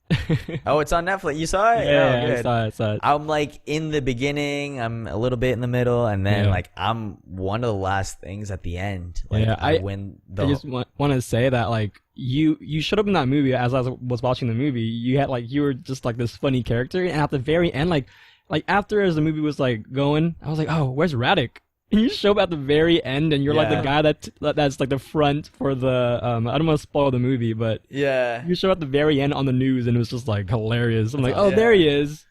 Oh, it's on Netflix. You saw it? Yeah, good. I saw it. I'm like in the beginning. I'm a little bit in the middle, and then like I'm one of the last things at the end. Like I win the. I just want to say that like you showed up in that movie as I was watching the movie. You were just like this funny character, and at the very end, like after as the movie was like going, I was like, oh, where's Radek? And you show up at the very end, and you're like the guy that's like the front for the I don't want to spoil the movie, but you show up at the very end on the news, and it was just like hilarious. I'm like, there he is.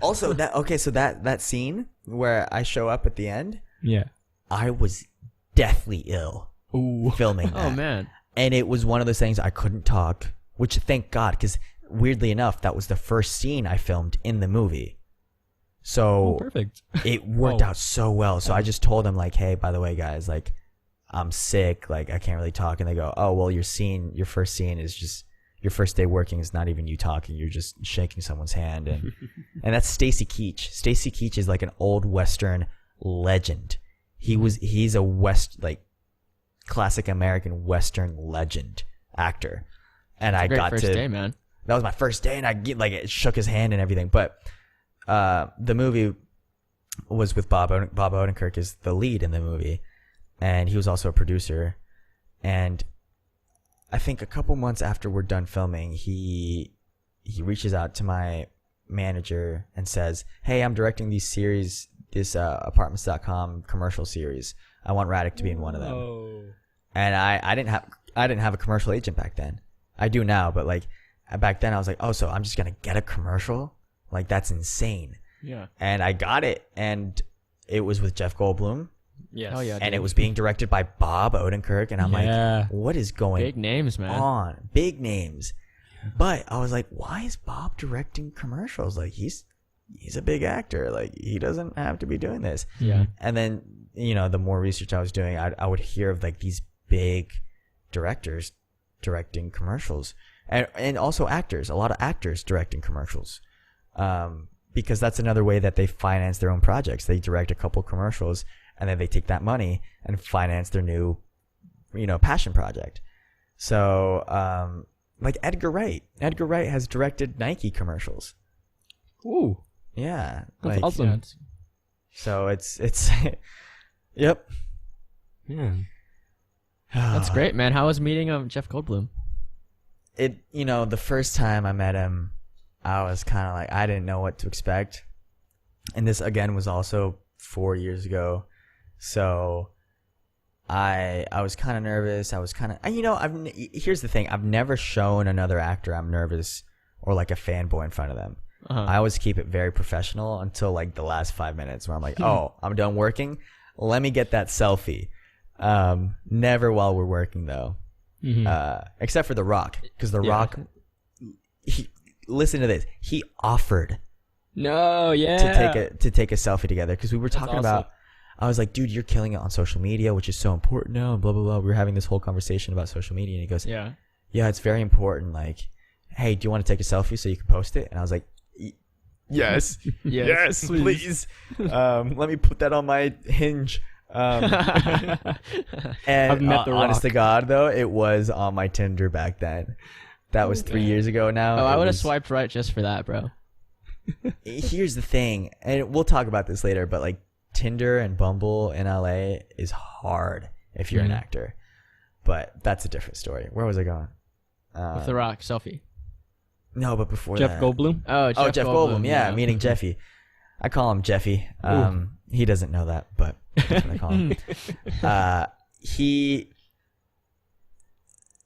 Also, so that scene where I show up at the end, I was deathly ill filming that. Oh man. And it was one of those things I couldn't talk, which thank God, because weirdly enough, that was the first scene I filmed in the movie. So perfect. It worked out so well. So I just told them like, hey, by the way, guys, like I'm sick, like I can't really talk. And they go, oh, well, your first scene is just your first day working is not even you talking. You're just shaking someone's hand. And and that's Stacy Keach. Stacy Keach is like an old Western legend. He's a classic American Western legend actor. And I got first day, man. That was my first day, and it shook his hand and everything. But the movie was with Bob Odenkirk is the lead in the movie, and he was also a producer. And I think a couple months after we're done filming, he reaches out to my manager and says, hey, I'm directing this apartments.com commercial series. I want Radek to be in one of them. Oh. And I didn't have a commercial agent back then. I do now, but like back then I was like, oh, so I'm just gonna get a commercial? Like that's insane. Yeah. And I got it, and it was with Jeff Goldblum. Yes. Oh yeah. And dude. it was being directed by Bob Odenkirk, and I'm like, what is going Big names, man. on? Big names. But I was like, why is Bob directing commercials? Like he's a big actor. Like he doesn't have to be doing this. Yeah. And then, the more research I was doing, I would hear of like these big directors directing commercials, and also actors, a lot of actors directing commercials. Because that's another way that they finance their own projects. They direct a couple commercials, and then they take that money and finance their new, passion project. So, like Edgar Wright has directed Nike commercials. Ooh. Yeah. That's awesome. Yeah, So it's, yep. Yeah. that's great, man. How was meeting Jeff Goldblum? The first time I met him, I was kind of like, I didn't know what to expect. And this again was also 4 years ago. So I was kind of nervous. I was kind of, here's the thing. I've never shown another actor I'm nervous or like a fanboy in front of them. Uh-huh. I always keep it very professional until like the last 5 minutes where I'm like, oh, I'm done working. Let me get that selfie. Never while we're working though. Mm-hmm. Except for The Rock, because The Rock, listen to this. He offered to take a selfie together, because we were talking about. I was like, dude, you're killing it on social media, which is so important now. And blah blah blah. We were having this whole conversation about social media, and he goes, yeah, it's very important. Like, hey, do you want to take a selfie so you can post it? And I was like, yes, yes, please. Let me put that on my Hinge. And I've met The Rock. Honest to God, though, it was on my Tinder back then. That was 3 years ago now. Oh, I would have swiped right just for that, bro. Here's the thing, and we'll talk about this later, but like Tinder and Bumble in LA is hard if you're an actor. But that's a different story. Where was I going? With The Rock, selfie. No, but before Jeff that. Goldblum? Oh, Jeff Goldblum. Yeah, meeting Jeffy. I call him Jeffy. He doesn't know that, but that's what I call him.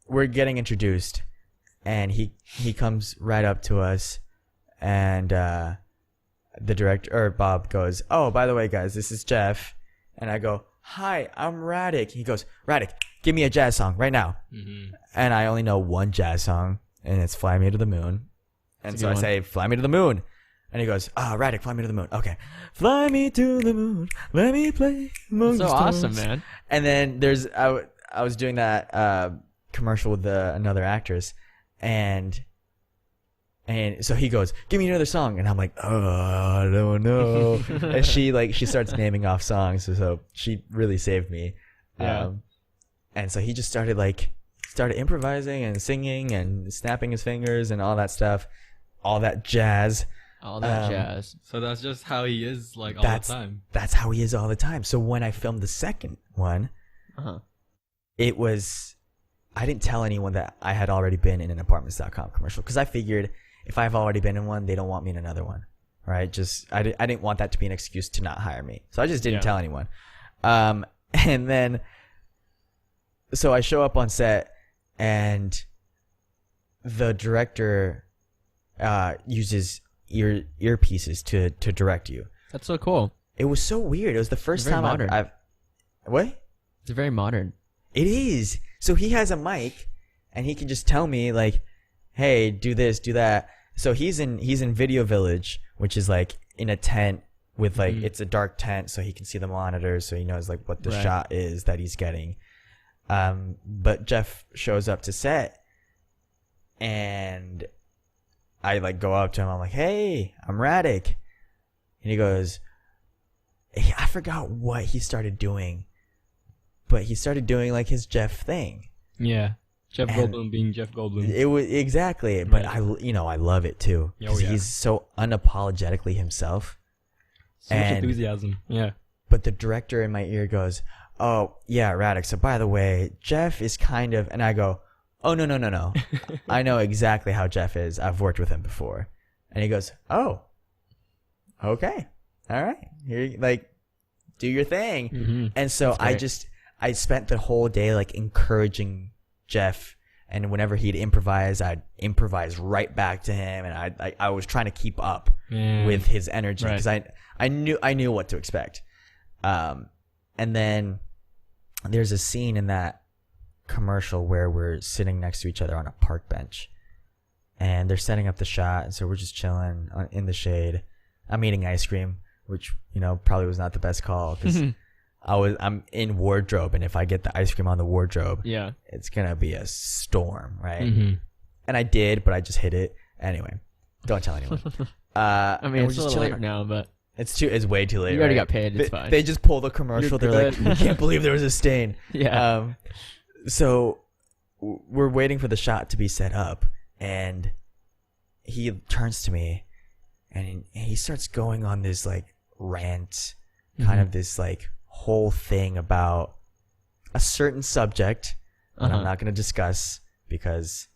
We're getting introduced, and he comes right up to us, and the director, or Bob, goes, oh, by the way, guys, this is Jeff. And I go, hi, I'm Radek. He goes, Radek, give me a jazz song right now. Mm-hmm. And I only know one jazz song, and it's Fly Me to the Moon. And so I say, Fly Me to the Moon. And he goes, Radek, fly me to the moon. Okay. Fly me to the moon. Let me play among the stars. Awesome, man. And then I was doing that commercial with another actress. And so he goes, give me another song. And I'm like, I don't know. And she starts naming off songs. So she really saved me. Yeah. And so he just started improvising and singing and snapping his fingers and all that stuff. All that jazz. All that jazz. So that's just how he is, like, all the time. That's how he is all the time. So when I filmed the second one, it was, I didn't tell anyone that I had already been in an apartments.com commercial, because I figured if I've already been in one, they don't want me in another one, right? I didn't want that to be an excuse to not hire me. So I just didn't tell anyone. And then, so I show up on set, and the director uses earpieces to direct you. That's so cool. It was so weird. It was the first time I've what? It's very modern. It is. So he has a mic, and he can just tell me like, hey, do this, do that. So he's in Video Village, which is like in a tent with like it's a dark tent, so he can see the monitors, so he knows like what the shot is that he's getting. But Jeff shows up to set, and I like go up to him. I'm like, hey, I'm Radek, and he goes, hey, I forgot what he started doing, but he started doing like his Jeff thing. Yeah. Jeff Goldblum being Jeff Goldblum. It was exactly, but I love it too. He's so unapologetically himself. So much enthusiasm. Yeah. But the director in my ear goes, "Oh yeah, Radek. So by the way, Jeff is kind of," and I go, "Oh no. I know exactly how Jeff is. I've worked with him before." And he goes, "Oh, okay, all right. Here, like, do your thing." Mm-hmm. And so I spent the whole day like encouraging Jeff, and whenever he'd improvise, I'd improvise right back to him, and I was trying to keep up with his energy because I knew what to expect. And then there's a scene in that commercial where we're sitting next to each other on a park bench, and they're setting up the shot, and so we're just chilling in the shade. I'm eating ice cream, which probably was not the best call because I'm in wardrobe, and if I get the ice cream on the wardrobe, it's gonna be a storm, right? Mm-hmm. And I did, but I just hit it anyway. Don't tell anyone. I mean, it's a little late now, but it's way too late. You already got paid. It's fine. They just pull the commercial. They're like, "We can't believe there was a stain." Yeah. So we're waiting for the shot to be set up, and he turns to me, and he starts going on this like rant, kind of this like whole thing about a certain subject that I'm not going to discuss because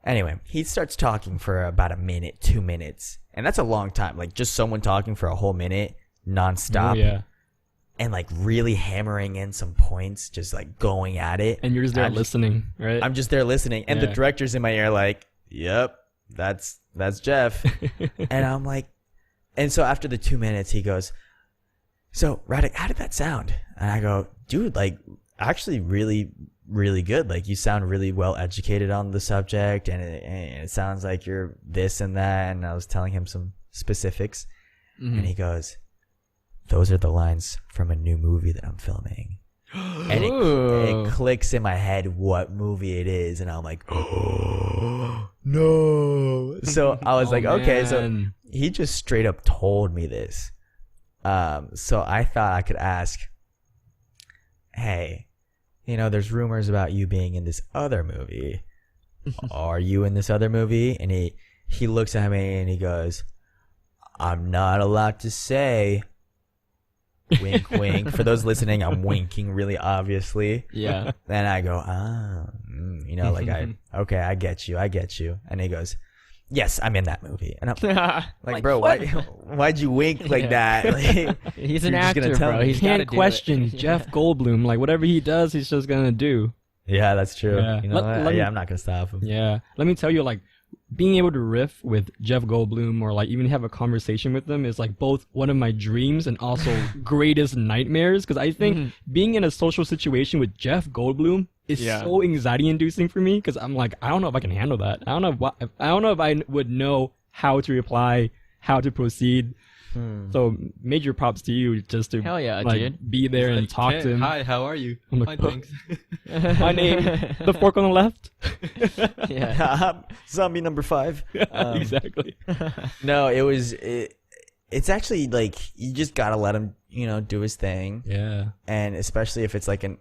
anyway, he starts talking for about a minute, 2 minutes, and that's a long time, like just someone talking for a whole minute nonstop. And like really hammering in some points, just like going at it, and you're just there listening, right? I'm just there listening, and the director's in my ear like, yep, that's Jeff. And I'm like, and so after the 2 minutes he goes, "So Radek, how did that sound?" And I go, "Dude, like actually really, really good. Like you sound really well educated on the subject, and it sounds like you're this and that." And I was telling him some specifics, and he goes, "Those are the lines from a new movie that I'm filming." And it clicks in my head what movie it is, and I'm like, "Oh no." So I was like, okay, so he just straight up told me this. So I thought I could ask, "Hey, there's rumors about you being in this other movie. Are you in this other movie?" And he looks at me and he goes, "I'm not allowed to say." Wink, wink. For those listening, I'm winking really obviously. Yeah. Then I go, like I get you. And he goes, "Yes, I'm in that movie." And I'm like, "Bro, why'd you wink like that?" Like, he's an actor, bro. He can't question Jeff Goldblum. Like whatever he does, he's just gonna do. Yeah, that's true. Yeah. I'm not gonna stop him. Yeah. Let me tell you, like, being able to riff with Jeff Goldblum or like even have a conversation with him is like both one of my dreams and also greatest nightmares, because I think being in a social situation with Jeff Goldblum is so anxiety inducing for me, because I'm like, I don't know if I can handle that. I don't know if I would know how to reply, how to proceed. So major props to you just to dude. be there and talk to him. Hi, how are you? I'm like, Fine, thanks. My name, the fork on the left. Zombie number 5. Exactly. No, it's actually like you just gotta let him do his thing. Yeah. And especially if it's like I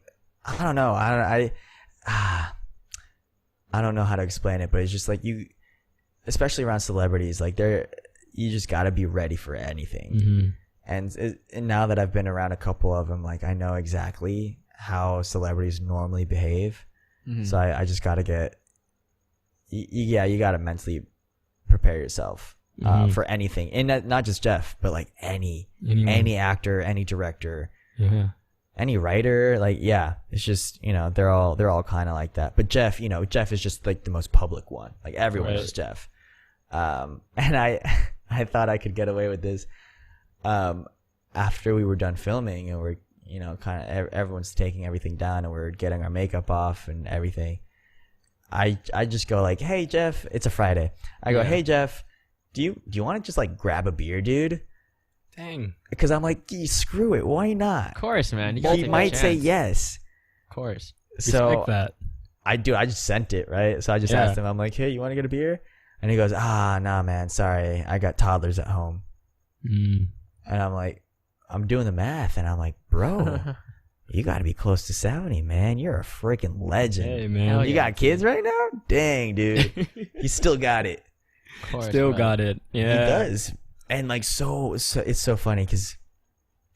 don't know, I don't know how to explain it, but it's just like you, especially around celebrities, like you just got to be ready for anything. And now that I've been around a couple of them, like I know exactly how celebrities normally behave. So I just got to get, you got to mentally prepare yourself for anything. And not just Jeff, but like any actor, any director, any writer, like, it's just, they're all kind of like that. But Jeff, Jeff is just like the most public one. Like everyone is Jeff. And I thought I could get away with this. After we were done filming and we're, kind of everyone's taking everything down and we're getting our makeup off and everything, I just go like, hey Jeff, it's a Friday. I go, hey Jeff, do you want to just like grab a beer, dude? Dang. Because I'm like, screw it, why not? Of course, man. You gotta He take a might say chance. yes. Of course. So Respect that. I just sent it, right? So I just asked him, I'm like, hey, you want to get a beer? And he goes, nah, man, sorry, I got toddlers at home. Mm. And I'm like, I'm doing the math, and I'm like, bro, you got to be close to 70, man. You're a freaking legend. Hey, man. Hell You yeah. got kids right now? Dang, dude. He still got it. Of course, Still bro. got it. Yeah. He does. And like so it's so funny because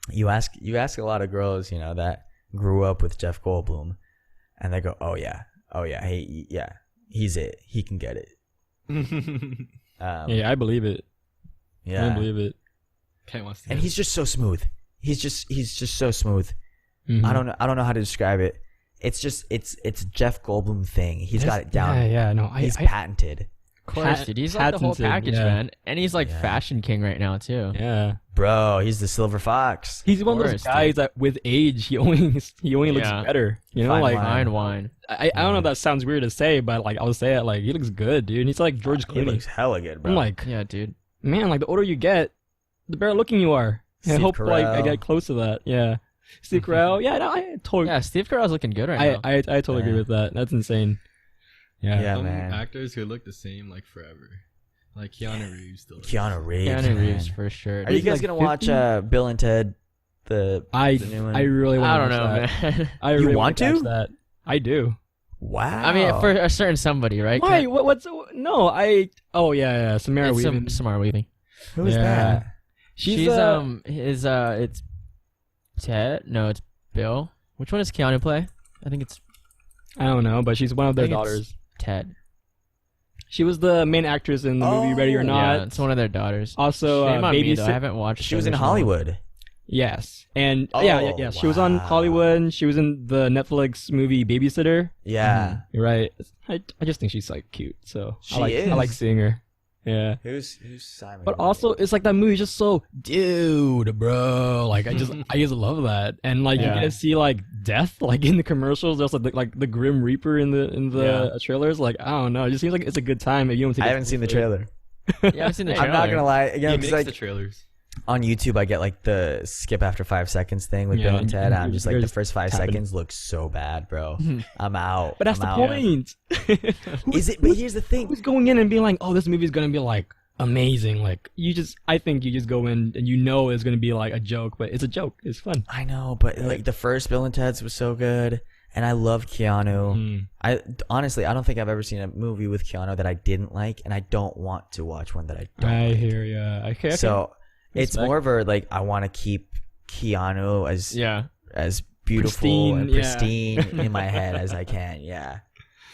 you ask a lot of girls, that grew up with Jeff Goldblum, and they go, oh yeah, he's it. He can get it. Yeah, I believe it. Yeah. I believe it. Can't watch And he's just so smooth. He's just so smooth. Mhm. I don't know how to describe it. It's just it's Jeff Goldblum thing. He's got it down. Yeah. No, He's patented. Of course, dude. He's like the whole patented, package, yeah. man. And he's like Yeah. fashion king right now too. Yeah. Bro, he's the silver fox. He's one of course, those guys that with age he only looks Yeah. better. You know, Fine like wine. Fine wine. I don't know if that sounds weird to say, but like I'll say it, like he looks good, dude. He's like George He Clooney. looks hella good, bro. I'm like, Yeah, dude. man, like the older you get, the better looking you are. And I Steve hope like I Carell. get close to that. Yeah. Steve Carell. Yeah, no, I totally Yeah, Steve Carell's looking good right now. I totally agree with that. That's insane. Yeah. Yeah, Some man. actors who look the same like forever. Like Keanu Reeves still. Keanu Reeves. Keanu man. Reeves for sure. Are you He's guys like gonna watch 50? Bill and Ted, the new one? I really want I to don't know, watch that. man. I really want wanna to? watch that. I do. Wow. I mean, for a certain somebody, right? Why? What's no? Oh yeah. Samara It's Weaving. Samara Weaving. who is yeah. that? She's it's Ted. No, it's Bill. Which one does Keanu play? I think it's I don't know, but she's one of their I think it's daughters. Ted. She was the main actress in the movie Ready or Oh. Not. Yeah, it's one of their daughters. Also, Shame on me, though. I babysit. haven't watched. She the was in original. Hollywood. Yes, and Oh, yeah. She was on wow. Hollywood. She was in the Netflix movie Babysitter. Yeah. You're right. I just think she's like cute, so She I like is. seeing her. Yeah. Who's Simon? But also, it's like that movie's just so, dude, bro. Like I just love that, and like Yeah. you get to see like death, like in the commercials. There's like the Grim Reaper in the trailers. Like I don't know, it just seems like it's a good time if you don't take. I it haven't seen the trailer. Yeah, I haven't seen the I'm trailer. not gonna lie. He Again, makes because like the trailers. on YouTube, I get like the skip after 5 seconds thing with Yeah, Bill and Ted. And I'm you're just like, the just first 5 tapping. seconds looks so bad, bro. I'm out. But that's I'm the out. point. Is it? But here's the thing. Who's going in and being like, oh, this movie's gonna be like amazing? Like I think you just go in and you know it's gonna be like a joke, but it's a joke. It's fun. I know, but like the first Bill and Ted's was so good, and I love Keanu. Mm. I honestly, I don't think I've ever seen a movie with Keanu that I didn't like, and I don't want to watch one that I don't. I like. hear ya. Okay. So it's Respect. more of a like I want to keep Keanu as Yeah. as beautiful Pristine, and yeah. pristine in my head as I can. Yeah.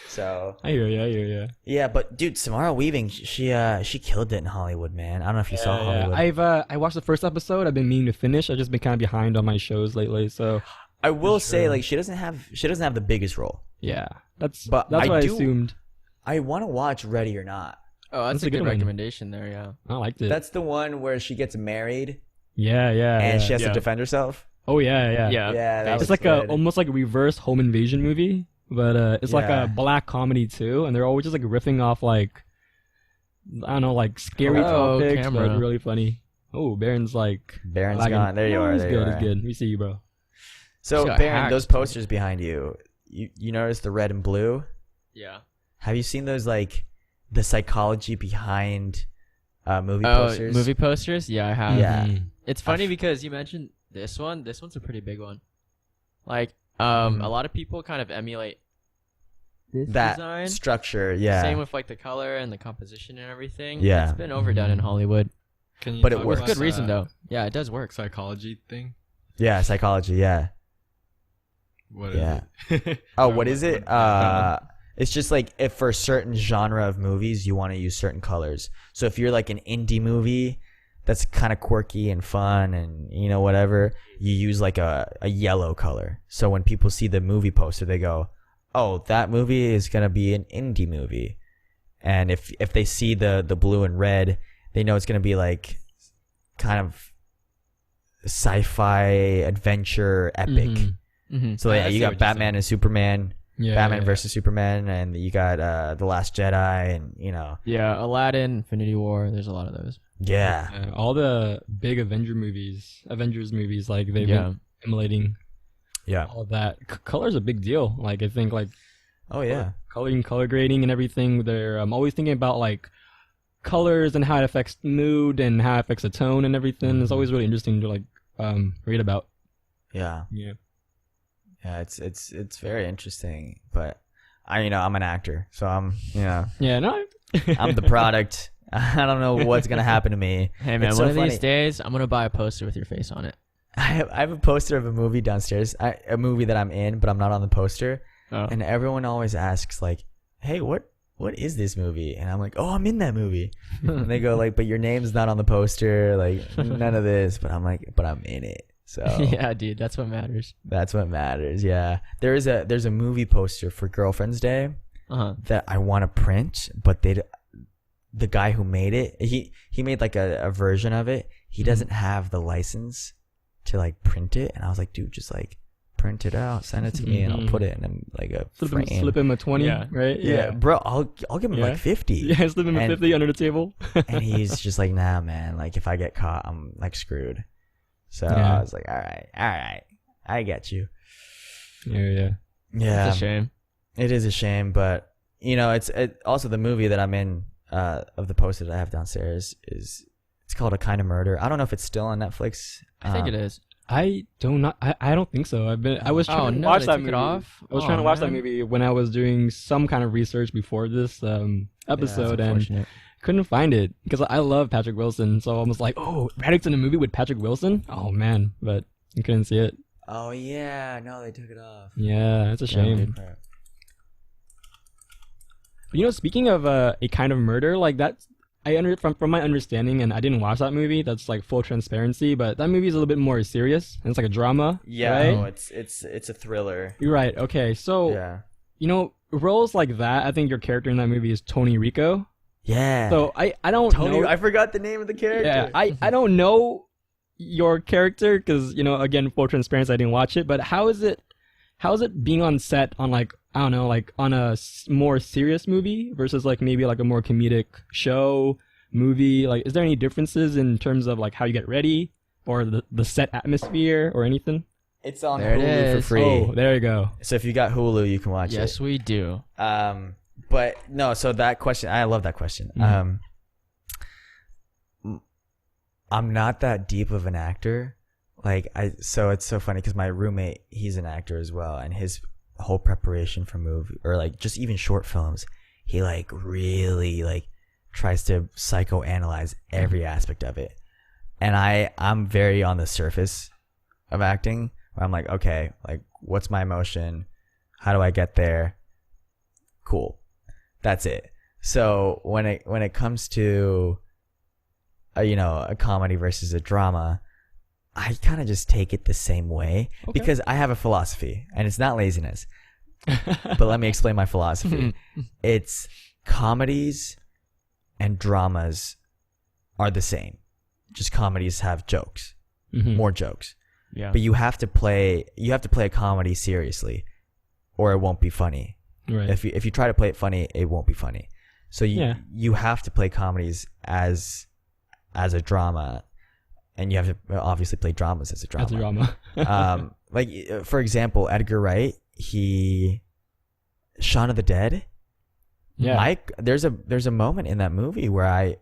So I hear ya. yeah, but dude, Samara Weaving, she killed it in Hollywood, man. I don't know if you saw Hollywood. I watched the first episode. I've been meaning to finish. I've just been kind of behind on my shows lately. So I will say, like, she doesn't have the biggest role. yeah, that's But what I do- assumed. I want to watch Ready or Not. Oh, that's a good good one. recommendation there. Yeah. I liked it. That's the one where she gets married yeah. and she has Yeah. to defend herself. Oh yeah. Yeah. Yeah, that It's was like good. almost like a reverse home invasion movie, but it's like Yeah. a black comedy too, and they're always just like riffing off like I don't know, like scary Oh, topics, camera. but really funny. Oh, Baron's like Baron's lagging. gone. There you No, are. It's There good. you are. It's good. We see you, bro. So She got Baron, hacked. those posters behind you, you notice the red and blue? Yeah. Have you seen those, like, the psychology behind movie posters? Movie posters? Yeah, I have. Yeah. Mhm. It's funny because you mentioned this one. This one's a pretty big one. Like, a lot of people kind of emulate this That design. structure, yeah. Same with like the color and the composition and everything. Yeah. It's been overdone in Hollywood. Can you But it talk works. For about good reason that though. Yeah, it does work. Psychology thing. Yeah, psychology, yeah. What is Yeah. it? Oh, what is it? It's just like if for a certain genre of movies you want to use certain colors. So if you're like an indie movie that's kind of quirky and fun and you know whatever, you use like a yellow color. So when people see the movie poster, they go, "Oh, that movie is gonna be an indie movie." And if they see the blue and red, they know it's gonna be like kind of sci-fi adventure epic. Mm-hmm. So I yeah, see you what got you're Batman and Superman Batman versus Superman, and you got The Last Jedi, and Yeah, Aladdin, Infinity War. There's a lot of those. Yeah. All the big Avengers movies, like they've been emulating. Yeah. All of that. Color's a big deal. Like I think like. Oh yeah. Color grading and everything. They're always thinking about like colors and how it affects mood and how it affects the tone and everything. It's always really interesting to like read about. Yeah. Yeah. Yeah, it's very interesting, but I'm an actor, so I'm Yeah, no. I'm the product. I don't know what's gonna happen to me. Hey man, one of these days I'm gonna buy a poster with your face on it. I have a poster of a movie downstairs, a movie that I'm in, but I'm not on the poster. Oh. And everyone always asks like, "Hey, what is this movie?" And I'm like, "Oh, I'm in that movie." And they go like, "But your name's not on the poster, like none of this." But I'm like, "But I'm in it." So yeah, dude, that's what matters. That's what matters. Yeah, there's a movie poster for Girlfriend's Day that I want to print, but the guy who made it, he made like a version of it. He doesn't have the license to like print it, and I was like, dude, just like print it out, send it to me, and I'll put it in like a frame. Slip him a 20, right? Yeah, bro, I'll give him like 50. Yeah, slip him a 50 under the table. And he's just like, nah, man. Like if I get caught, I'm like screwed. So I was like, all right, I get you. Yeah. Yeah, It's a shame. It is a shame, but it's also the movie that I'm in of the poster that I have downstairs it's called A Kind of Murder. I don't know if it's still on Netflix. I think it is. I don't think so. I was trying to watch that movie. I was trying to watch that movie when I was doing some kind of research before this episode, and couldn't find it because I love Patrick Wilson. So I was like, "Oh, Radek's in a movie with Patrick Wilson? Oh man!" But I couldn't see it. Oh yeah, no, they took it off. Yeah, it's a shame. But speaking of A Kind of Murder, like that's. From my understanding, and I didn't watch that movie. That's like full transparency, but that movie is a little bit more serious, and it's like a drama. Yeah, right? No, it's a thriller. You're right. Okay, so roles like that. I think your character in that movie is Tony Rico. Yeah. So I don't know. I forgot the name of the character. Yeah, I don't know your character because again, full transparency, I didn't watch it. But how is it being on set on like I don't know, like on a more serious movie versus like maybe like a more comedic show movie? Like, is there any differences in terms of like how you get ready or the set atmosphere or anything? It's on There it Hulu for is. free. Oh, there you go. So if you got Hulu, you can watch it. Yes, we do. But no. So that question, I love that question. I'm not that deep of an actor. So it's so funny because my roommate, he's an actor as well, and his whole preparation for movie or like just even short films, he like really like tries to psychoanalyze every aspect of it. And I'm very on the surface of acting where I'm like, okay, like what's my emotion? How do I get there? Cool. That's it. So when it comes to a comedy versus a drama, I kind of just take it the same way because I have a philosophy, and it's not laziness. But let me explain my philosophy. It's comedies and dramas are the same. Just comedies have jokes, more jokes. Yeah. But you have to play a comedy seriously, or it won't be funny. Right. If you try to play it funny, it won't be funny. So you have to play comedies as a drama. And you have to obviously play dramas as a drama. As a drama. Like for example, Edgar Wright, Shaun of the Dead. Yeah. There's a moment in that movie where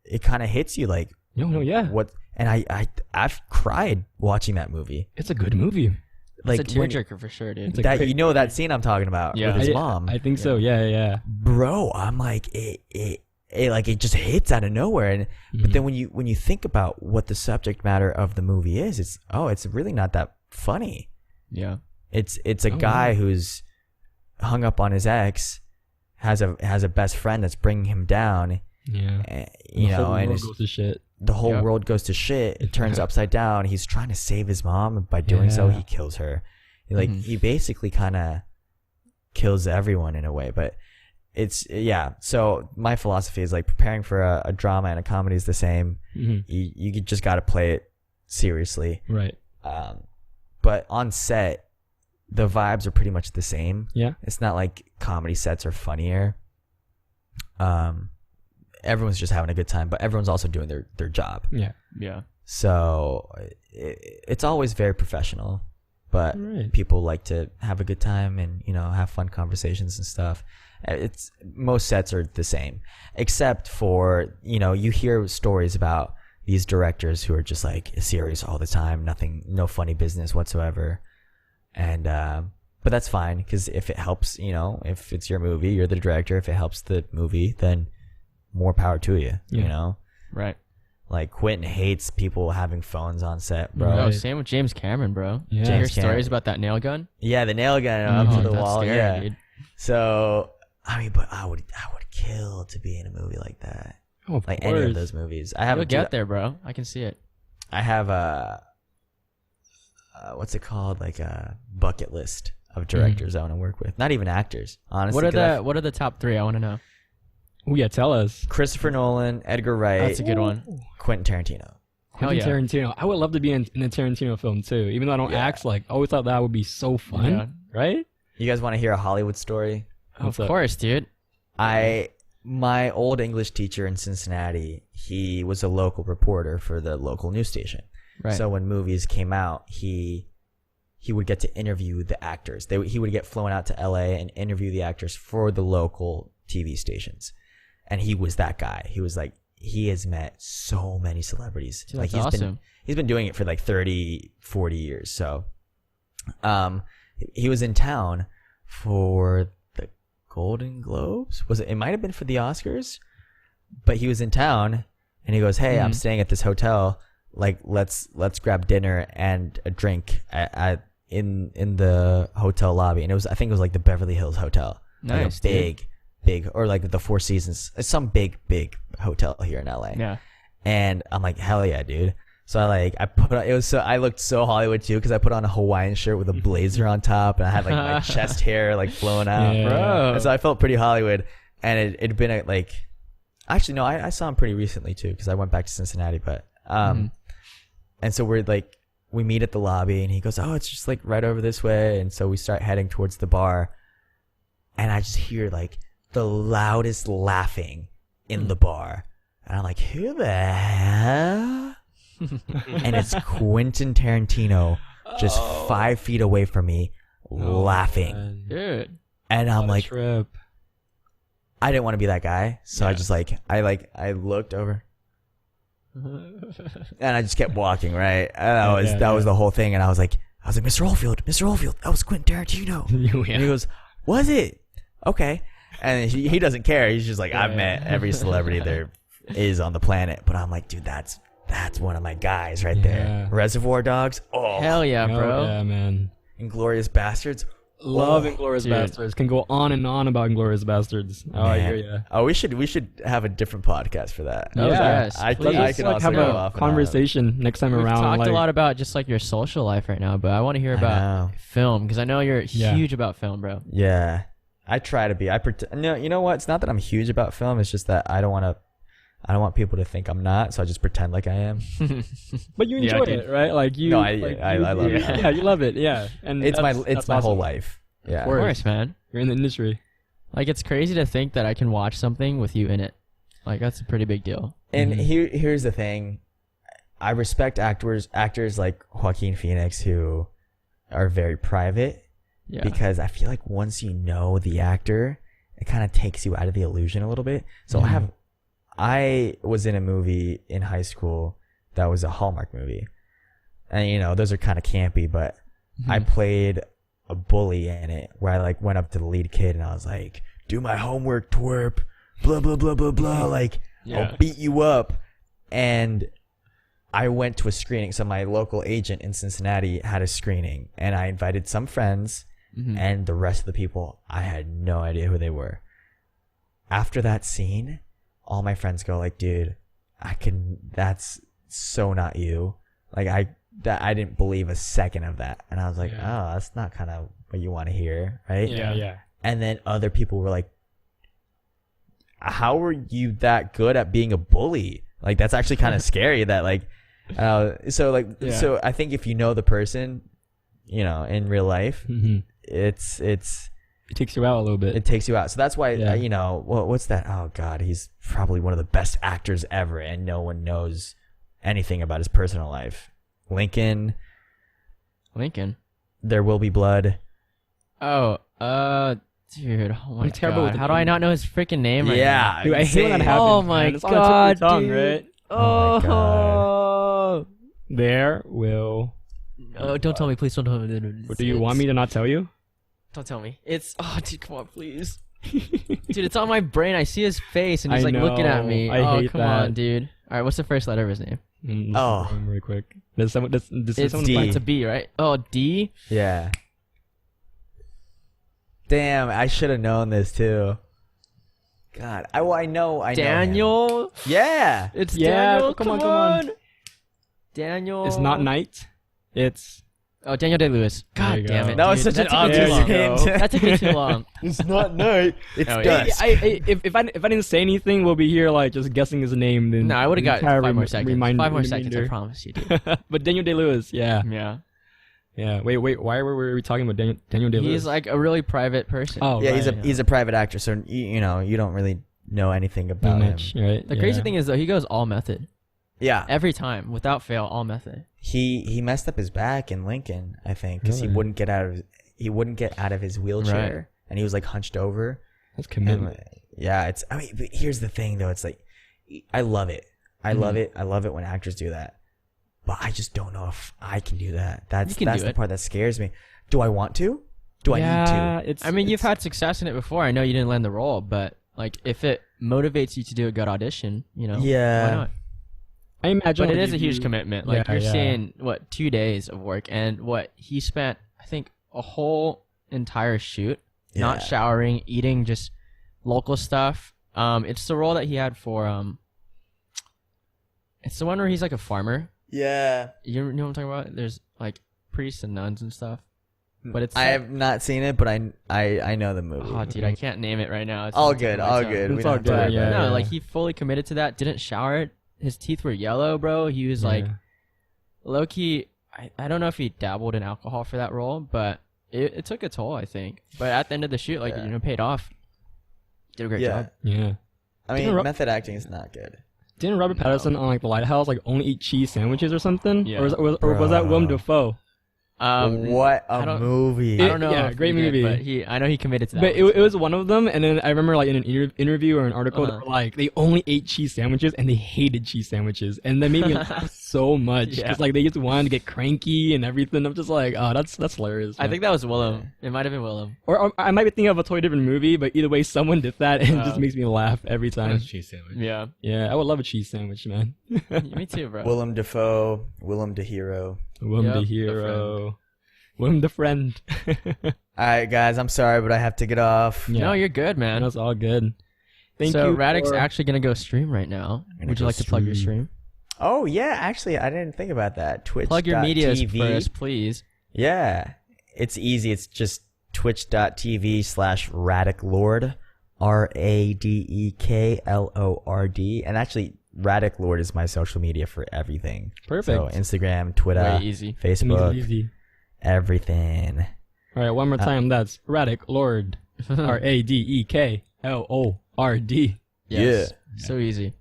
it kind of hits you like, yeah. What? And I've cried watching that movie. It's a good movie. Like it's a tearjerker for sure, dude. That scene I'm talking about with his mom. I think so. Yeah. Bro, I'm like it just hits out of nowhere, but then when you think about what the subject matter of the movie is, it's really not that funny. Yeah, it's a guy who's hung up on his ex, has a best friend that's bringing him down. Yeah, and the whole world goes to shit. The whole world goes to shit. It turns upside down. He's trying to save his mom, and by doing so, he kills her. He basically kind of kills everyone in a way, but. So my philosophy is like preparing for a drama and a comedy is the same. You just got to play it seriously, right? But on set, the vibes are pretty much the same. Yeah. It's not like comedy sets are funnier. Everyone's just having a good time, but everyone's also doing their job. Yeah. Yeah. So it's always very professional, but Right. people like to have a good time and, you know, have fun conversations and stuff. It's most sets are the same, except for, you know, you hear stories about these directors who are just like serious all the time, no funny business whatsoever. And, but that's fine, because if it helps, you know, if it's your movie, you're the director, if it helps the movie, then more power to you, you know? Right. Like, Quentin hates people having phones on set, bro. Bro, Right. same with James Cameron, bro. Yeah. Did you hear James Cameron. stories about that nail gun? Yeah, the nail gun up to the that's wall. scary, Yeah. dude. So, I mean, but I would kill to be in a movie like that. Oh, of Like course. any of those movies. I You'll haven't get there, bro. I can see it. I have a what's it called? Like a bucket list of directors I want to work with. Not even actors, honestly. What are the top 3? I want to know. Oh yeah, tell us. Christopher Nolan, Edgar Wright, That's a good one. Quentin Tarantino. Hell Quentin yeah. Tarantino. I would love to be in a Tarantino film too. Even though I don't Yeah. act, like I always thought that would be so fun. Yeah. Right? You guys want to hear a Hollywood story? What's Of up? course, dude. My old English teacher in Cincinnati, he was a local reporter for the local news station. Right. So when movies came out, he would get to interview the actors. He would get flown out to LA and interview the actors for the local TV stations. And he was that guy. He was like, he has met so many celebrities. Dude, Like that's awesome. he's been doing it for like 30, 40 years. So he was in town for the Golden Globes. It might have been for the Oscars, but he was in town and he goes, "Hey, I'm staying at this hotel. Like, let's grab dinner and a drink in the hotel lobby." And I think it was like the Beverly Hills Hotel. Nice, Like a big, or like the Four Seasons. It's some big hotel here in LA. Yeah. And I'm like, hell yeah, dude. So I looked so Hollywood too, because I put on a Hawaiian shirt with a blazer on top, and I had like my chest hair like flowing out. Yeah. Bro. And so I felt pretty Hollywood, and it'd been actually no, I saw him pretty recently too, because I went back to Cincinnati, but and so we meet at the lobby, and he goes, "Oh, it's just like right over this way," and so we start heading towards the bar, and I just hear like the loudest laughing in the bar, and I'm like, "Who the hell?" And it's Quentin Tarantino, just 5 feet away from me, laughing, Man. Dude. and I'm What a like, trip. I didn't want to be that guy, so I just I looked over, and I just kept walking, right? And that was the whole thing, and I was like, Mr. Oldfield, that was Quentin Tarantino. Yeah. And he goes, "Was it? Okay." And he doesn't care. He's just like, "I've met every celebrity there is on the planet," but I'm like, dude, that's one of my guys right there. Yeah. Reservoir Dogs. Oh, Hell yeah, Oh, bro. yeah, man. Inglorious Bastards. Love Oh, Inglourious dude. Bastards. Can go on and on about Inglourious Bastards. Oh, I Man. hear ya. Oh, we should have a different podcast for that. Oh, Yeah. yes. I please. can Like also have go a off and conversation next time We've around. talked like, a lot about just like your social life right now, but I want to hear I about know. film, because I know you're Yeah. huge about film, bro. Yeah, I try to be. No, you know what? It's not that I'm huge about film. It's just that I don't want people to think I'm not, so I just pretend like I am. But you Yeah, enjoy dude. it, right? Like you. No, I love it. Yeah, you love it. Yeah, and It's that's my whole awesome. life. Yeah. Of course, man. You're in the industry. Like, it's crazy to think that I can watch something with you in it. Like, that's a pretty big deal. And here's the thing. I respect actors like Joaquin Phoenix who are very private, Yeah. because I feel like once you know the actor, it kind of takes you out of the illusion a little bit. So I was in a movie in high school that was a Hallmark movie. And you know, those are kind of campy, but I played a bully in it, where I went up to the lead kid and I was like, "Do my homework, twerp, blah blah blah blah blah, like I'll beat you up." And I went to a screening. So my local agent in Cincinnati had a screening, and I invited some friends, and the rest of the people, I had no idea who they were. After that scene, all my friends go like, "Dude, that's so not you." Like I didn't believe a second of that. And I was like, "Oh, that's not kind of what you want to hear, right?" Yeah. And then other people were like, "How were you that good at being a bully? Like, that's actually kind of scary." That so I think if you know the person, in real life, it takes you out a little bit. It takes you out. So that's why what's that? Oh God, he's probably one of the best actors ever, and no one knows anything about his personal life. Lincoln. There Will Be Blood. Oh, dude. Oh my terrible God. with How do I not know his freaking name right now? Yeah, dude, I hate when that happens. Oh my man. It's on the tip of God, your tongue, dude. right? Oh my God. There will. Oh, don't tell me, please don't tell me. Do you want me to not tell you? Don't tell me. It's dude, come on, please. Dude, it's on my brain. I see his face, and he's like looking at me. I hate come that. on, dude. All right, what's the first letter of his name? Really quick. Does someone It's D. It's a B, right? Oh, D. Yeah. Damn, I should have known this too. God, I know Daniel. know him. Yeah. It's Yeah, Daniel. come on. Daniel. It's not Knight. It's Daniel Day-Lewis. There God you damn go. it. That was dude. such an That took me too obvious long. hint. That took me too long. It's not night. It's Oh, yeah. dusk. if I didn't say anything, we'll be here like just guessing his name. Then No, I would have got entire 5 more seconds. reminder- 5 more seconds, I reminder. promise you, dude. But Daniel Day-Lewis, yeah. Wait. Why were we talking about Daniel Day-Lewis? He's like a really private person. oh, Yeah, right, he's a private actor, so you don't really know anything Not about him. much, right? The crazy thing is, though, he goes all method. Yeah, Every time, without fail, all method. he messed up his back in Lincoln, I think, because he Really? wouldn't get out of his wheelchair, Right. and he was like hunched over. That's commitment. And, yeah, but here's the thing though, it's like I love it. I love it. I love it when actors do that. But I just don't know if I can do that. That's do the it. part that scares me. Do I want to? Do I need to? I mean, you've had success in it before. I know you didn't land the role, but like, if it motivates you to do a good audition, why not? I imagine, But it is a huge commitment. Like, Yeah, you're yeah. seeing 2 days of work, and he spent, I think, a whole entire shoot not Yeah. showering, eating just local stuff. It's the role that he had for it's the one where he's like a farmer. Yeah. You know what I'm talking about? There's like priests and nuns and stuff. But it's I have not seen it, but I know the movie. oh, dude, I can't name it right now. It's all on the tip good, of my all tongue. good. It's We all don't have to good, worry yeah, about No, it. like he fully committed to that. Didn't shower. His teeth were yellow, bro. He was like low key. I don't know if he dabbled in alcohol for that role, but it took a toll, I think. But at the end of the shoot, like paid off. Did a great job. Yeah. I Didn't mean, Ro- method acting is not good. Didn't Robert Pattinson on like The Lighthouse like only eat cheese sandwiches or something? Yeah. Or was that Willem Dafoe? What I a don't- movie! I don't know. Yeah, if great he did, movie. but I know he committed to that. But one, it was one of them, and then I remember like in an interview or an article, they Uh-huh. were like they only ate cheese sandwiches and they hated cheese sandwiches, and that made me laugh so much because Yeah. like they just wanted to get cranky and everything. I'm just like, oh, that's hilarious. I man. think that was Willem. It might have been Willem. or I might be thinking of a totally different movie, but either way, someone did that, and it just makes me laugh every time. cheese sandwich. Yeah. Yeah, I would love a cheese sandwich, man. Me too, bro. Willem Dafoe, Willem the hero. Willem Yep, the the hero. Willem the friend. All right, guys, I'm sorry, but I have to get off. Yeah. No, you're good, man. That's all good. Thank so you. Radek's for- actually gonna go stream right now. Gonna Would you go like to plug your stream? Oh yeah, actually, I didn't think about that. Twitch. Plug your medias TV. first, please. Yeah, it's easy. It's just twitch.tv/Radek Lord, RADEKLORD, and actually, Radek Lord is my social media for everything. Perfect. So Instagram, Twitter, Way easy. Facebook, Easy. everything. All right, one more time. That's Radek Lord. RADEKLORD. Yes. So easy.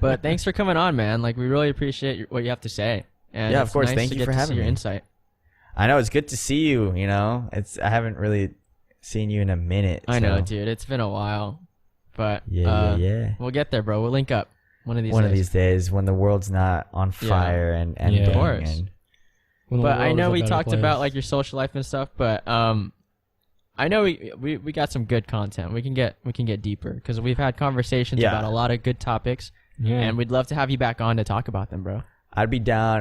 But thanks for coming on, man. Like, we really appreciate what you have to say. And Yeah, of it's course. nice Thank to you get for to having see your me. insight. I know it's good to see you. I haven't really seen you in a minute. I know, so- dude. It's been a while. But Yeah. we'll get there, bro. We'll link up one of these One days. of these days when the world's not on fire and ending. Of course. and- When the But I world know is a we better talked place. about like your social life and stuff, but I know we got some good content. We can get deeper because we've had conversations Yeah. about a lot of good topics, Yeah. and we'd love to have you back on to talk about them, bro. I'd be down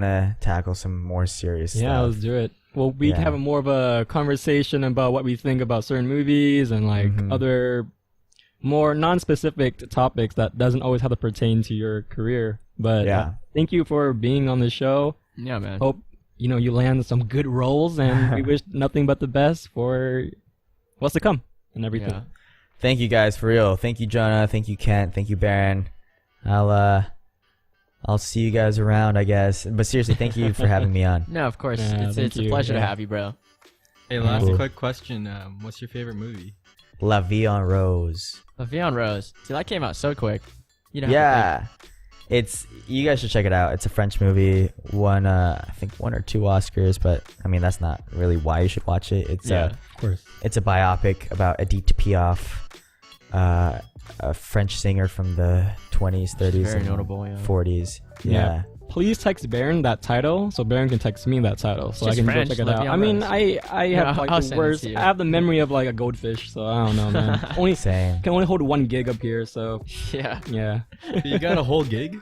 to tackle some more serious Yeah, stuff. let's do it. Well, we can Yeah. have more of a conversation about what we think about certain movies and like Mhm. other more non-specific topics that doesn't always have to pertain to your career. But Yeah. thank you for being on the show. Yeah, man. Hope you land some good roles, and we wish nothing but the best for what's to come and everything. Yeah. Thank you guys for real. Thank you, Jonah. Thank you, Kent. Thank you, Baron. I'll I'll see you guys around, I guess. But seriously, thank you for having me on. No, of course. Yeah, it's thank a you. pleasure to Yeah. have you, bro. Hey, last Cool. quick question. What's your favorite movie? La Vie en Rose. La Vie en Rose. See, that came out so quick. You don't have Yeah. It's you guys should check it out. It's a French movie. Won I think 1 or 2 Oscars, but I mean that's not really why you should watch it. It's Yeah. Of course. it's a biopic about Edith Piaf, a French singer from the 20s, 30s, Very and notable, yeah. 40s. Yeah. Yeah. Please text Baron that title, so Baron can text me that title, so I Just can French, go check it La out. Vie en I mean, Rose. I Yeah, have like I'll the send it worst. to you. I have the memory of like a goldfish, so I don't know, man. only Same. can only hold 1 gig up here, so Yeah. yeah. You got a whole gig?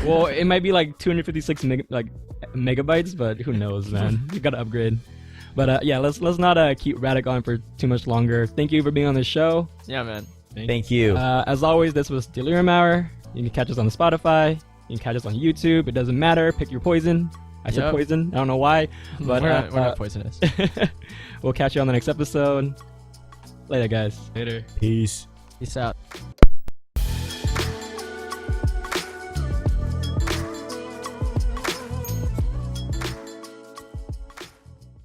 Well, it might be like 256 megabytes, but who knows, man? You gotta upgrade. But yeah, let's not keep Radek on for too much longer. Thank you for being on the show. Yeah, man. Thank you. As always, this was Delirium Hour. You can catch us on Spotify. You can catch us on YouTube. It doesn't matter. Pick your poison. I said Yep. poison. I don't know why, but we're not poisonous. we'll catch you on the next episode. Later, guys. Later. Peace. Peace out.